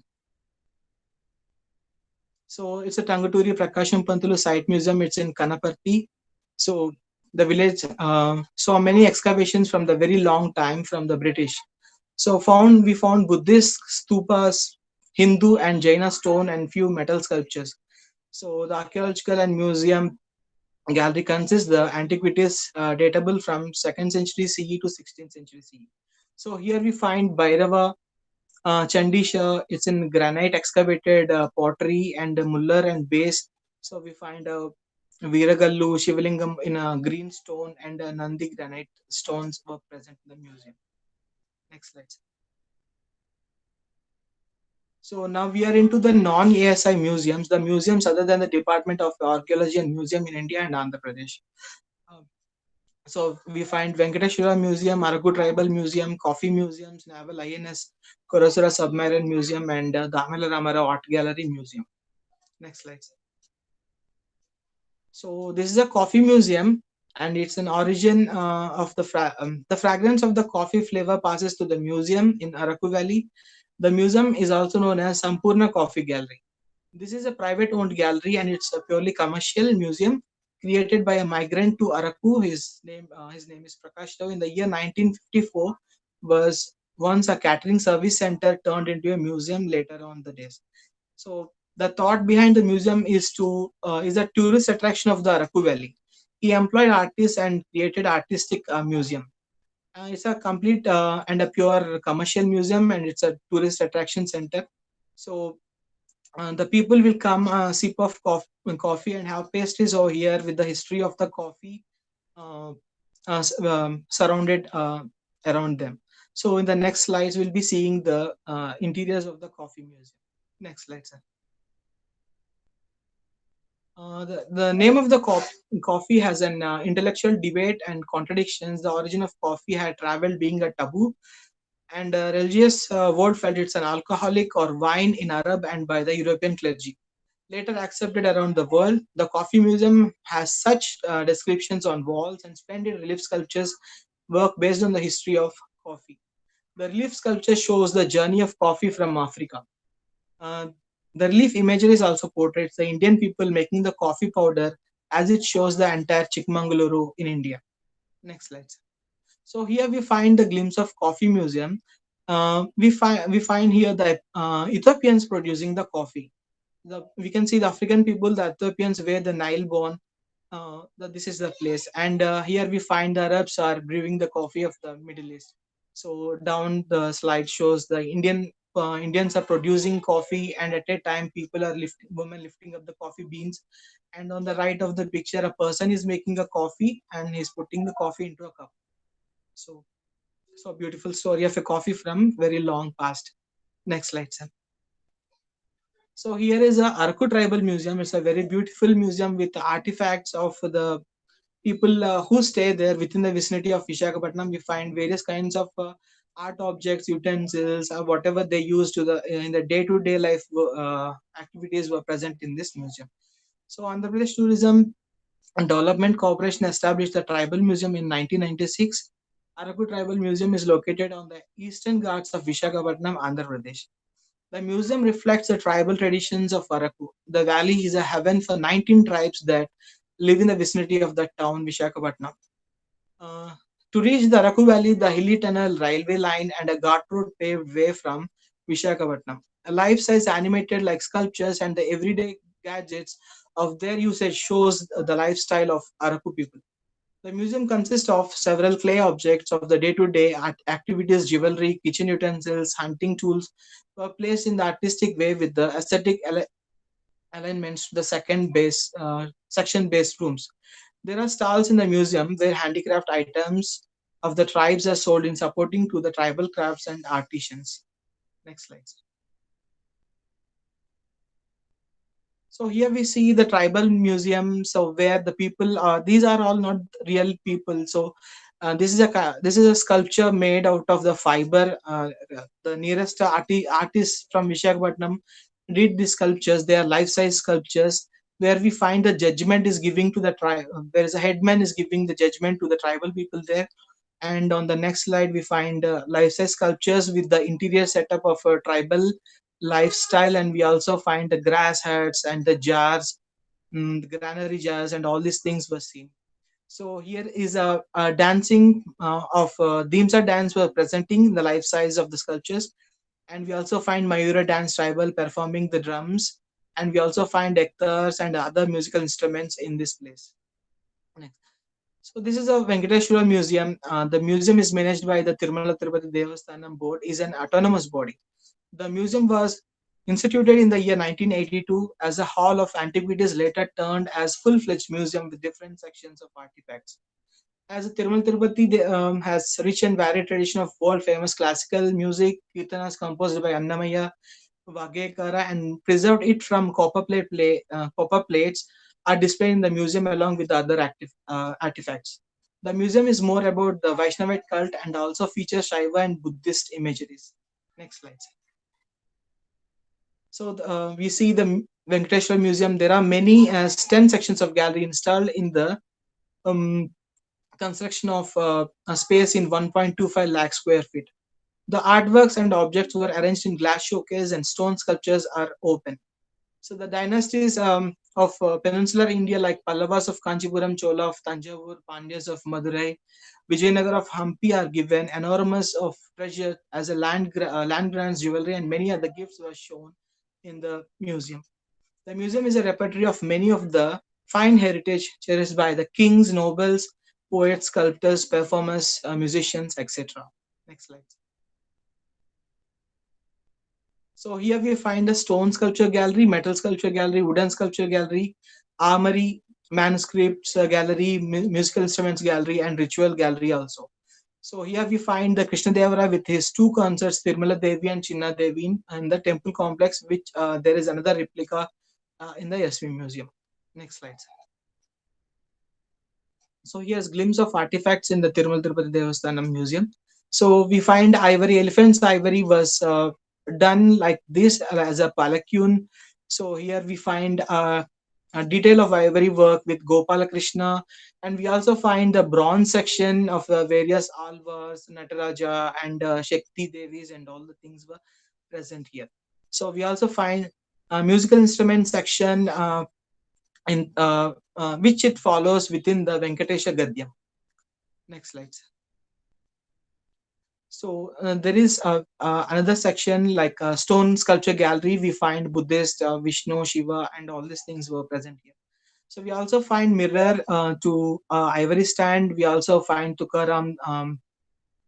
So it's a Tangaturi Prakasham Pantulu site museum. It's in Kanaparti. So the village saw many excavations from the very long time from the British. So we found Buddhist stupas, Hindu and Jaina stone, and few metal sculptures. So the archaeological and museum gallery consists the antiquities datable from 2nd century CE to 16th century CE. So here we find Bhairava Chandisha. It's in granite excavated pottery and muller and base. So we find Veeragallu, Shivalingam in a green stone, and Nandi granite stones were present in the museum. Next slide. So now we are into the non-ASI museums, the museums other than the Department of Archaeology and Museum in India and Andhra Pradesh. So we find Venkateshwara Museum, Araku Tribal Museum, Coffee Museums, Naval INS, Korasura Submarine Museum, and Damela Ramarao Art Gallery Museum. Next slide. So this is a coffee museum, and it's an origin of the fragrance of the coffee flavor passes to the museum in Araku Valley. The museum is also known as Sampurna Coffee Gallery. This is a private owned gallery, and it's a purely commercial museum created by a migrant to Araku. His name is Prakash Rao. In the year 1954, was once a catering service center turned into a museum later on the days. So the thought behind the museum is a tourist attraction of the Araku Valley. He employed artists and created artistic museum. It's a complete and a pure commercial museum, and it's a tourist attraction center. So the people will come sip of coffee and have pastries over here with the history of the coffee uh, surrounded around them. So in the next slides, we'll be seeing the interiors of the coffee museum. Next slide, sir. The name of the coffee has an intellectual debate and contradictions. The origin of coffee had traveled being a taboo, and religious world felt it's an alcoholic or wine in Arab and by the European clergy. later accepted around the world. The Coffee Museum has such descriptions on walls and splendid relief sculptures work based on the history of coffee. The relief sculpture shows the journey of coffee from Africa. Uh, the relief imagery also portrays the Indian people making the coffee powder as it shows the entire Chikmagaluru in India. Next slide. So here we find the glimpse of coffee museum. We find here the Ethiopians producing the coffee. We can see the African people, the Ethiopians, where the Nile born. This is the place, and here we find the Arabs are brewing the coffee of the Middle East. So down the slide shows the Indians are producing coffee, and at a time people are women lifting up the coffee beans, and on the right of the picture, a person is making a coffee and he's putting the coffee into a cup. So, so beautiful story of a coffee from very long past. Next slide, sir. So here is a Arku Tribal Museum. It's a very beautiful museum with artifacts of the people who stay there within the vicinity of Vishakhapatnam. We find various kinds of art objects, utensils, whatever they use to the in the day-to-day life activities were present in this museum. So Andhra Pradesh Tourism and Development Corporation established the Tribal Museum in 1996. Araku Tribal Museum is located on the eastern ghats of Vishakhapatnam, Andhra Pradesh. The museum reflects the tribal traditions of Araku. The valley is a heaven for 19 tribes that live in the vicinity of the town Vishakhapatnam. Uh, to reach the Araku Valley, the hilly tunnel, railway line, and a ghat road paved way from Vishakhapatnam. A life-size animated like sculptures and the everyday gadgets of their usage shows the lifestyle of Araku people. The museum consists of several clay objects of the day-to-day activities, jewelry, kitchen utensils, hunting tools were placed in the artistic way with the aesthetic alignments to the section-based rooms. There are stalls in the museum where handicraft items of the tribes are sold in supporting to the tribal crafts and artisans. Next slide. So here we see the tribal museum. So where the people are, these are all not real people. So this is a sculpture made out of the fiber. The nearest artist from Vishakhapatnam did these sculptures. They are life-size sculptures where we find the judgment is giving to the tribe. There is a headman is giving the judgment to the tribal people there. And on the next slide, we find life-size sculptures with the interior setup of a tribal lifestyle, and we also find the grass huts and the jars, the granary jars, and all these things were seen. So here is a dancing of Dimsa dance were presenting the life size of the sculptures, and we also find Mayura dance tribal performing the drums, and we also find ektars and other musical instruments in this place. Next. So this is a Venkateshwara Museum. The museum is managed by the Tirumala Tirupati Devasthanam Board. Is an autonomous body. The museum was instituted in the year 1982 as a hall of antiquities, later turned as full-fledged museum with different sections of artifacts. As Tirumala Tirupati has rich and varied tradition of world-famous classical music, kirtanas composed by Annamaya Vagekara, and preserved it from copper plates are displayed in the museum along with the other artifacts. The museum is more about the Vaishnavite cult and also features Shaiva and Buddhist imageries. Next slide. So we see the Venkateshwar Museum. There are many 10 sections of gallery installed in the um, construction of a space in 1.25 lakh square feet. The artworks and objects were arranged in glass showcase and stone sculptures are open. So the dynasties of peninsular India like Pallavas of Kanchipuram, Chola of Tanjavur, Pandyas of Madurai, Vijayanagar of Hampi are given enormous of treasure as a land grants, jewelry, and many other gifts were shown in the museum. The museum is a repertory of many of the fine heritage cherished by the kings, nobles, poets, sculptors, performers, musicians, etc. Next slide. So here we find a stone sculpture gallery, metal sculpture gallery, wooden sculpture gallery, armory, manuscripts gallery, musical instruments gallery, and ritual gallery also. So here we find the Krishna Devara with his two concerts, Tirumala Devi and Chinna Devi, and the temple complex, which there is another replica in the SV Museum. Next slide. So here's glimpse of artifacts in the Tirumala Tirupati Devasthanam Museum. So we find ivory, elephant's ivory was done like this as a palanquin So here we find a detail of ivory work with Gopala Krishna, and we also find the bronze section of the various alvas, Nataraja, and Shakti Devis, and all the things were present here. So we also find a musical instrument section in which it follows within the Venkatesha Gadyam. Next slide. So there is another section like stone sculpture gallery. We find Buddhist, Vishnu, Shiva, and all these things were present here. So we also find mirror to ivory stand. We also find Tukaram,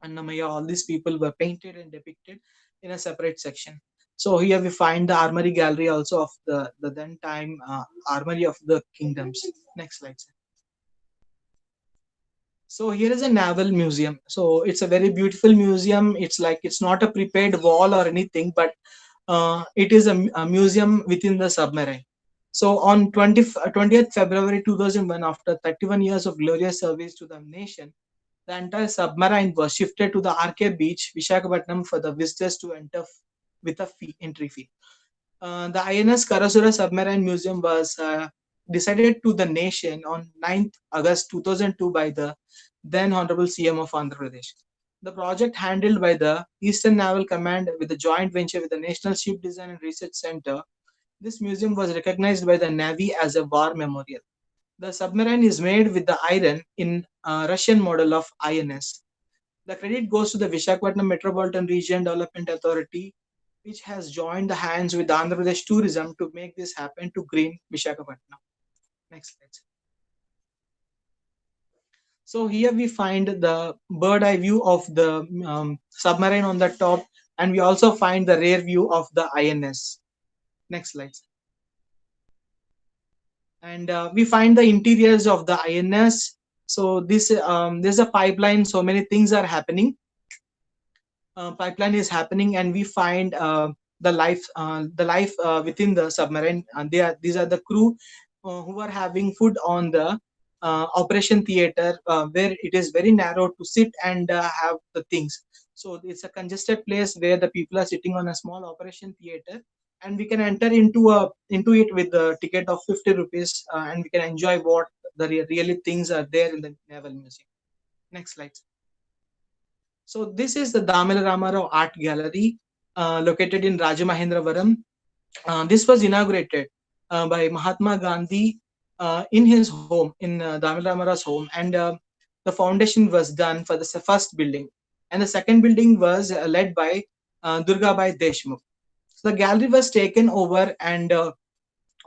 Annamaya. All these people were painted and depicted in a separate section. So here we find the armory gallery also of the then time armory of the kingdoms. Next slide, sir. So here is a naval museum. So it's a very beautiful museum. It's like it's not a prepared wall or anything, but it is a museum within the submarine. So on 20th February 2001, after 31 years of glorious service to the nation, the entire submarine was shifted to the RK Beach, Vishakhapatnam, for the visitors to enter with a entry fee. The INS Karasura Submarine Museum was decided to the nation on 9th August 2002 by the then Honorable CM of Andhra Pradesh. The project handled by the Eastern Naval Command with a joint venture with the National Ship Design and Research Center. This museum was recognized by the Navy as a war memorial. The submarine is made with the iron in a Russian model of INS. The credit goes to the Visakhapatnam Metropolitan Region Development Authority, which has joined the hands with Andhra Pradesh Tourism to make this happen to green Visakhapatnam. Next slide. So here we find the bird eye view of the submarine on the top, and we also find the rear view of the INS. Next slide. And we find the interiors of the INS. So this there's a pipeline. So many things are happening. Pipeline is happening, and we find the life within the submarine. And these are the crew who are having food on the operation theater, where it is very narrow to sit and have the things. So it's a congested place where the people are sitting on a small operation theater, and we can enter into it with the ticket of 50 rupees, and we can enjoy what the really things are there in the naval museum. Next slide. So this is the Damila Ramarao Art Gallery located in Rajamahendravaram. This was inaugurated by Mahatma Gandhi in his home, in Damila Ramarao's home, and the foundation was done for the first building, and the second building was led by Durgabai Deshmukh. So the gallery was taken over and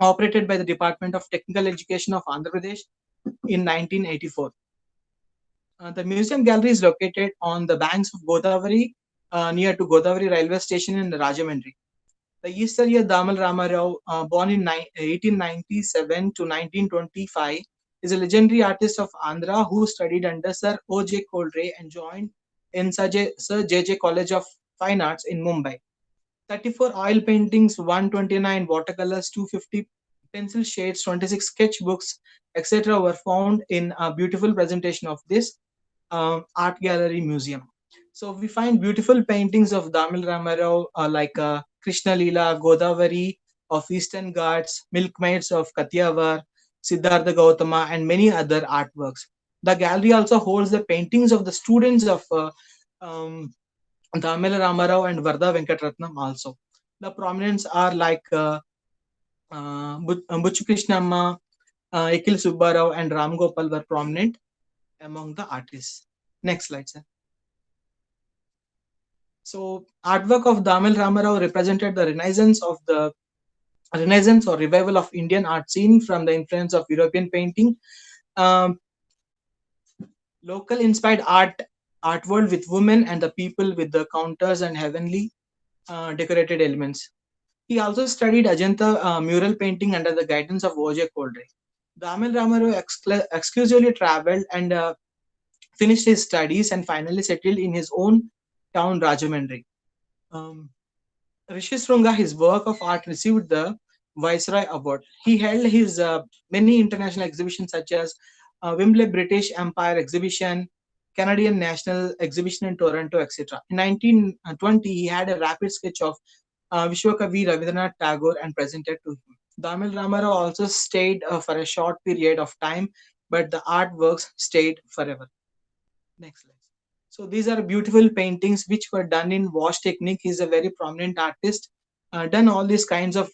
operated by the Department of Technical Education of Andhra Pradesh in 1984. The museum gallery is located on the banks of Godavari, near to Godavari railway station in Rajahmundry. The Easterya Damal Ramarao, born in 1897 to 1925, is a legendary artist of Andhra who studied under Sir O.J. Koldre and joined in Sir J.J. College of Fine Arts in Mumbai. 34 oil paintings, 129 watercolors, 250 pencil shades, 26 sketchbooks, etc. were found in a beautiful presentation of this art gallery museum. So we find beautiful paintings of Damil Ramarao like Krishna Leela, Godavari of Eastern Ghats, Milkmaids of Kathiawar, Siddhartha Gautama, and many other artworks. The gallery also holds the paintings of the students of Damil Ramarao and Varda Venkatratnam also. The prominents are like Butchu Krishnamma, Ekil Subbarao, and Ram Gopal were prominent among the artists. Next slide, sir. So artwork of Damil Ramarao represented the Renaissance or revival of Indian art scene from the influence of European painting. Local inspired art world with women and the people with the counters and heavenly decorated elements. He also studied Ajanta mural painting under the guidance of O.J. Koldre. Damil Ramarao exclusively traveled and finished his studies and finally settled in his own town, Rajahmundry. Rishi Srunga, his work of art received the Viceroy Award. He held his many international exhibitions such as Wembley British Empire Exhibition, Canadian National Exhibition in Toronto, etc. In 1920, he had a rapid sketch of Vishwakavi Rabindranath Tagore and presented to him. Damil Ramarao also stayed for a short period of time, but the artworks stayed forever. Next slide. So these are beautiful paintings which were done in wash technique. He's a very prominent artist, done all these kinds of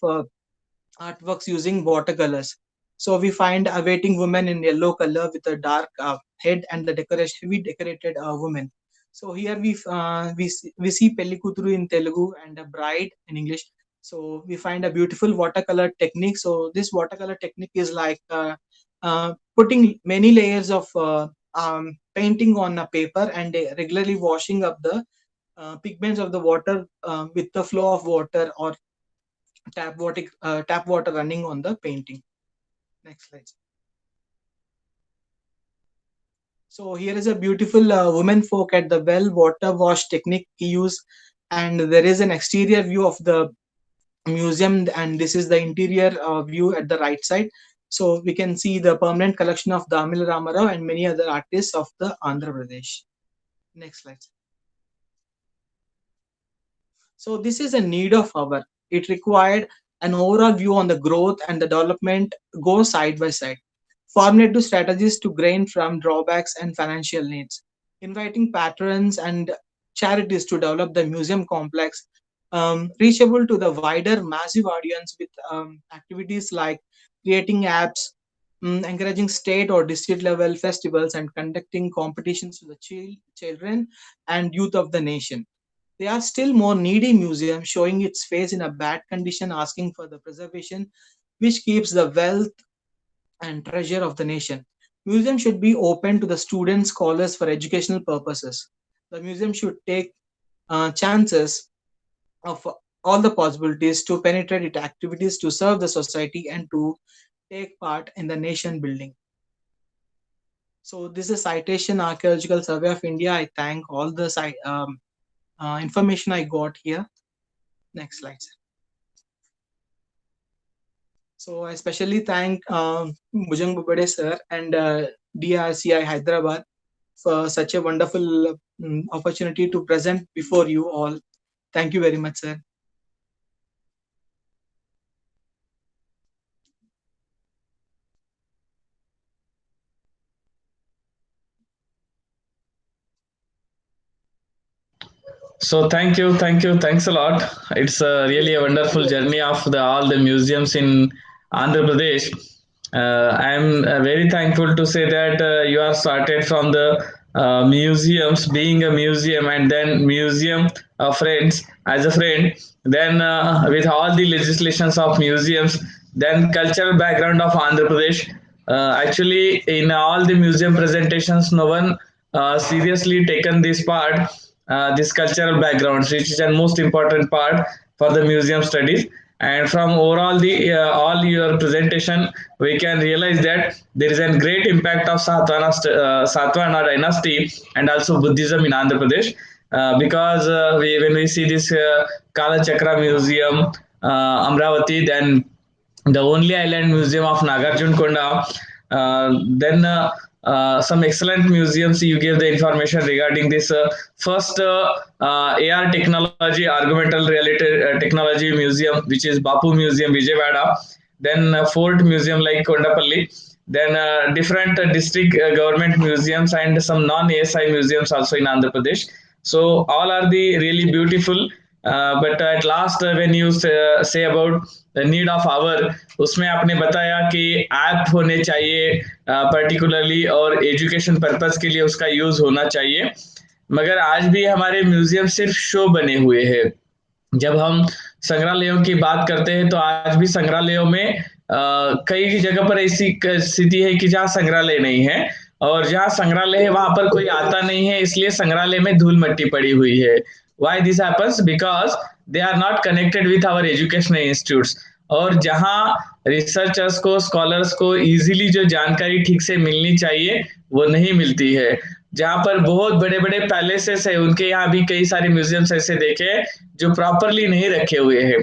artworks using watercolors. So we find a waiting woman in yellow color with a dark head and the decoration heavy decorated woman. So here we see Pelli Kuturu in Telugu and a bride in English. So we find a beautiful watercolor technique. So this watercolor technique is like putting many layers of painting on a paper and regularly washing up the pigments of the water with the flow of water or tap water running on the painting. Next slide. So here is a beautiful woman folk at the well water wash technique he used, and there is an exterior view of the museum, and this is the interior view at the right side. So we can see the permanent collection of Damil Ramarao and many other artists of the Andhra Pradesh. Next slide. So this is a need of our. It required an overall view on the growth and the development go side by side. Formulative strategies to gain from drawbacks and financial needs. Inviting patrons and charities to develop the museum complex, reachable to the wider massive audience with activities like creating apps, encouraging state or district level festivals, and conducting competitions to the children and youth of the nation. They are still more needy museum, showing its face in a bad condition, asking for the preservation, which keeps the wealth and treasure of the nation. Museum should be open to the students, scholars for educational purposes. The museum should take chances of all the possibilities to penetrate its activities to serve the society and to take part in the nation building. So this is Citation Archaeological Survey of India. I thank all the information I got here. Next slide. So I especially thank Bhujang Bubade sir and DRCI Hyderabad for such a wonderful opportunity to present before you all. Thank you very much, sir. So thanks a lot. It's really a wonderful journey of all the museums in Andhra Pradesh. I'm very thankful to say that you are started from the museums, being a museum, and then museum friends as a friend. Then with all the legislations of museums, then cultural background of Andhra Pradesh. Actually, in all the museum presentations, no one seriously taken this part, this cultural backgrounds, which is the most important part for the museum studies. And from overall the all your presentation, we can realize that there is a great impact of Satvana dynasty and also Buddhism in Andhra Pradesh. Because when we see this Kala Chakra Museum, Amravati, then the only island museum of Nagarjun Konda. Then some excellent museums you gave the information regarding this first AR technology, augmented reality technology museum, which is Bapu Museum, Vijayawada. Then Fort Museum like Kondapalli. Then different district government museums and some non-ASI museums also in Andhra Pradesh. So all are the really beautiful. But at last when you say about the need of our, उसमें आपने बताया कि app होने चाहिए particularly और education purpose के लिए उसका यूज होना चाहिए, मगर आज भी हमारे म्यूजियम सिर्फ शो बने हुए हैं। जब हम संग्रहालयों की बात करते हैं तो आज भी संग्रहालयों में कई जगह पर ऐसी स्थिति है कि जहाँ संग्रहालय नहीं है, और जहाँ संग्रहालय है वहां पर कोई आता नहीं है, इसलिए संग्रहालय में धूल मट्टी पड़ी हुई है। Why this happens? Because they are not connected with our educational institutes. और जहाँ रिसर्चर्स को, स्कॉलर्स को इजीली जो जानकारी ठीक से मिलनी चाहिए वो नहीं मिलती है। जहाँ पर बहुत बड़े बड़े पैलेसेस है, उनके यहाँ भी कई सारे म्यूजियम्स ऐसे देखे जो प्रॉपरली नहीं रखे हुए हैं।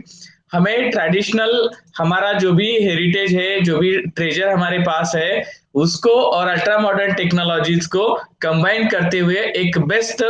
हमें ट्रेडिशनल हमारा जो भी हेरिटेज है, जो भी ट्रेजर हमारे पास है, उसको और अल्ट्रा मॉडर्न टेक्नोलॉजीज को कंबाइन करते हुए एक बेस्ट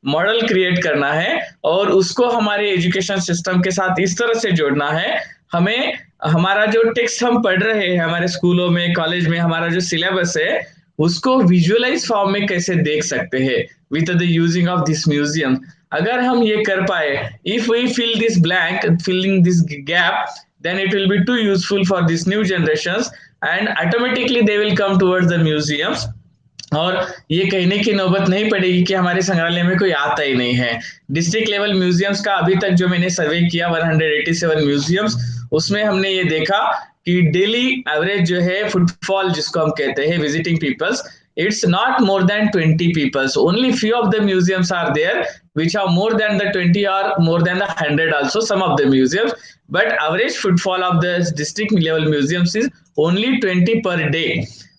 मॉडल क्रिएट करना है और उसको हमारे एजुकेशन सिस्टम के साथ इस तरह से जोड़ना है। हमें हमारा जो टेक्स्ट हम पढ़ रहे हैं हमारे स्कूलों में, कॉलेज में, हमारा जो सिलेबस है, उसको विजुअलाइज फॉर्म में कैसे देख सकते हैं with the using of this museum. अगर हम ये कर पाए, if we fill this blank, filling this gap, then it will be too useful for these new generations and automatically they will come towards the museums। और ये कहने की नौबत नहीं पड़ेगी कि हमारे संग्रहालय में कोई आता ही नहीं है। डिस्ट्रिक्ट लेवल म्यूजियम्स का अभी तक जो मैंने सर्वे किया 187 म्यूजियम्स, उसमें हमने ये देखा कि डेली एवरेज जो है फुटफॉल जिसको हम कहते हैं visiting peoples, it's not more than 20 peoples. Only few of the museums are there which are more than the 20 or more than the 100 also, some of the museums, but average footfall of the district level museums is only 20 per day।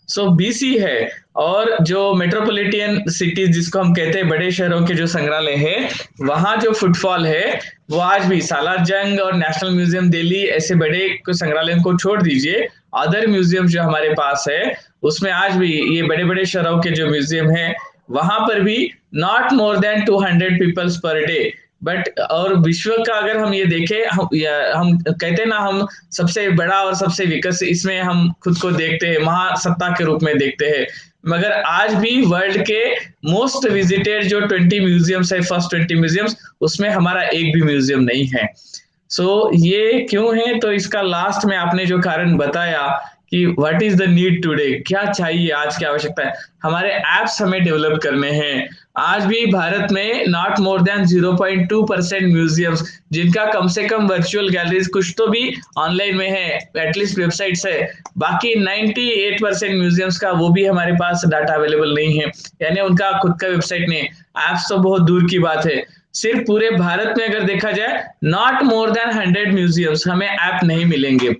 So BC है। और जो metropolitan cities जिसको हम कहते हैं, बड़े शहरों के जो संग्रहालय है, वहां जो फुटफॉल है वो आज भी सालार जंग और नेशनल म्यूजियम दिल्ली ऐसे बड़े संग्रहालयों को छोड़ दीजिए, अदर म्यूजियम जो हमारे पास है उसमें आज भी ये बड़े बड़े शहरों के जो म्यूजियम है वहां पर भी not more than 200 peoples per day. But और विश्व का अगर हम ये देखें, हम कहते हैं ना, हम सबसे बड़ा और सबसे विकसित इसमें हम खुद को देखते हैं, महासत्ता के रूप में देखते हैं, मगर आज भी वर्ल्ड के मोस्ट विजिटेड जो 20 म्यूजियम्स है, फर्स्ट 20 म्यूजियम्स, उसमें हमारा एक भी म्यूजियम नहीं है। ये क्यों है? तो इसका लास्ट में आपने जो कारण बताया कि what is the need today, क्या चाहिए, आज की आवश्यकता है, हमारे एप्स हमें डेवलप करने हैं। आज भी भारत में नॉट मोर देन 0.2% म्यूजियम्स जिनका कम से कम वर्चुअल गैलरीज कुछ तो भी ऑनलाइन में है, एटलीस्ट वेबसाइट्स है, बाकी 98% म्यूजियम्स का वो भी हमारे पास डाटा अवेलेबल नहीं है, यानी उनका खुद का वेबसाइट नहीं है। एप्स तो बहुत दूर की बात है। सिर्फ पूरे भारत में अगर देखा जाए नॉट मोर देन 100 म्यूजियम्स हमें ऐप नहीं मिलेंगे।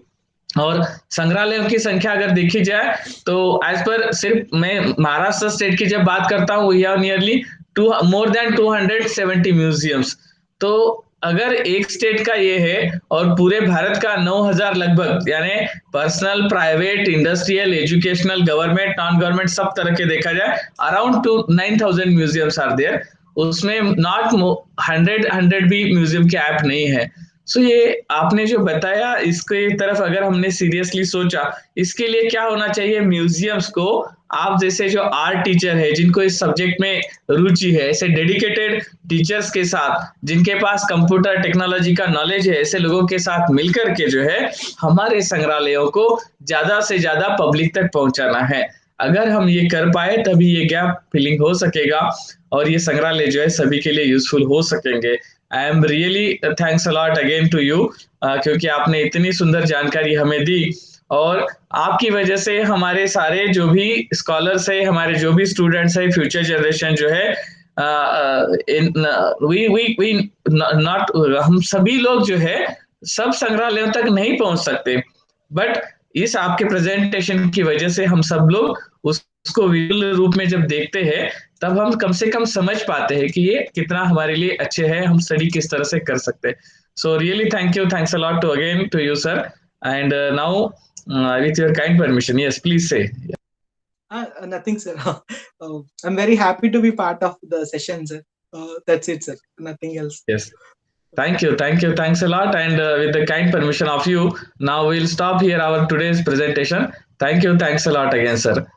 और संग्रहालयों की संख्या अगर देखी जाए तो एज पर, सिर्फ मैं महाराष्ट्र स्टेट की जब बात करता हूँ, we have nearly more than 270 museums. तो अगर एक स्टेट का ये है और पूरे भारत का 9000 लगभग, यानी personal, private, industrial, educational, government, non government सब तरह के देखा जाए, अराउंड 9000 म्यूजियम्स आर देयर, उसमें नॉट 100 भी म्यूजियम के ऐप नहीं है। ये आपने जो बताया इसके तरफ अगर हमने सीरियसली सोचा, इसके लिए क्या होना चाहिए? म्यूजियम्स को आप जैसे जो आर्ट टीचर है, जिनको इस सब्जेक्ट में रुचि है, ऐसे डेडिकेटेड टीचर्स के साथ, जिनके पास कंप्यूटर टेक्नोलॉजी का नॉलेज है, ऐसे लोगों के साथ मिलकर के जो है हमारे संग्रहालयों को ज्यादा से ज्यादा पब्लिक तक पहुंचाना है। अगर हम ये कर पाए तभी ये गैप फिलिंग हो सकेगा और ये संग्रहालय जो है सभी के लिए यूजफुल हो सकेंगे। I am really thanks a lot again to you, क्योंकि आपने इतनी सुंदर जानकारी हमें दी और आपकी वजह से हमारे सारे जो भी स्कॉलर्स है, हमारे जो भी स्टूडेंट्स है, फ्यूचर जनरेशन जो है, नॉट हम सभी लोग जो है सब संग्रहालयों तक नहीं पहुंच सकते, बट इस आपके प्रेजेंटेशन की वजह से हम सब लोग उसको विजुअल रूप में जब देखते हैं तब हम कम से कम समझ पाते हैं कि ये कितना हमारे लिए अच्छे है, हम स्टडी किस तरह से कर सकते हैं। So really thank you, thanks a lot to again to you sir, and now with your kind permission, yes, please say. Nothing, sir. I'm very happy to be part of the session, sir. That's it, sir. Nothing else. Yes. Thank you. Thanks a lot. And with the kind permission of you, now we'll stop here our today's presentation. Thank you. Thanks a lot again, sir.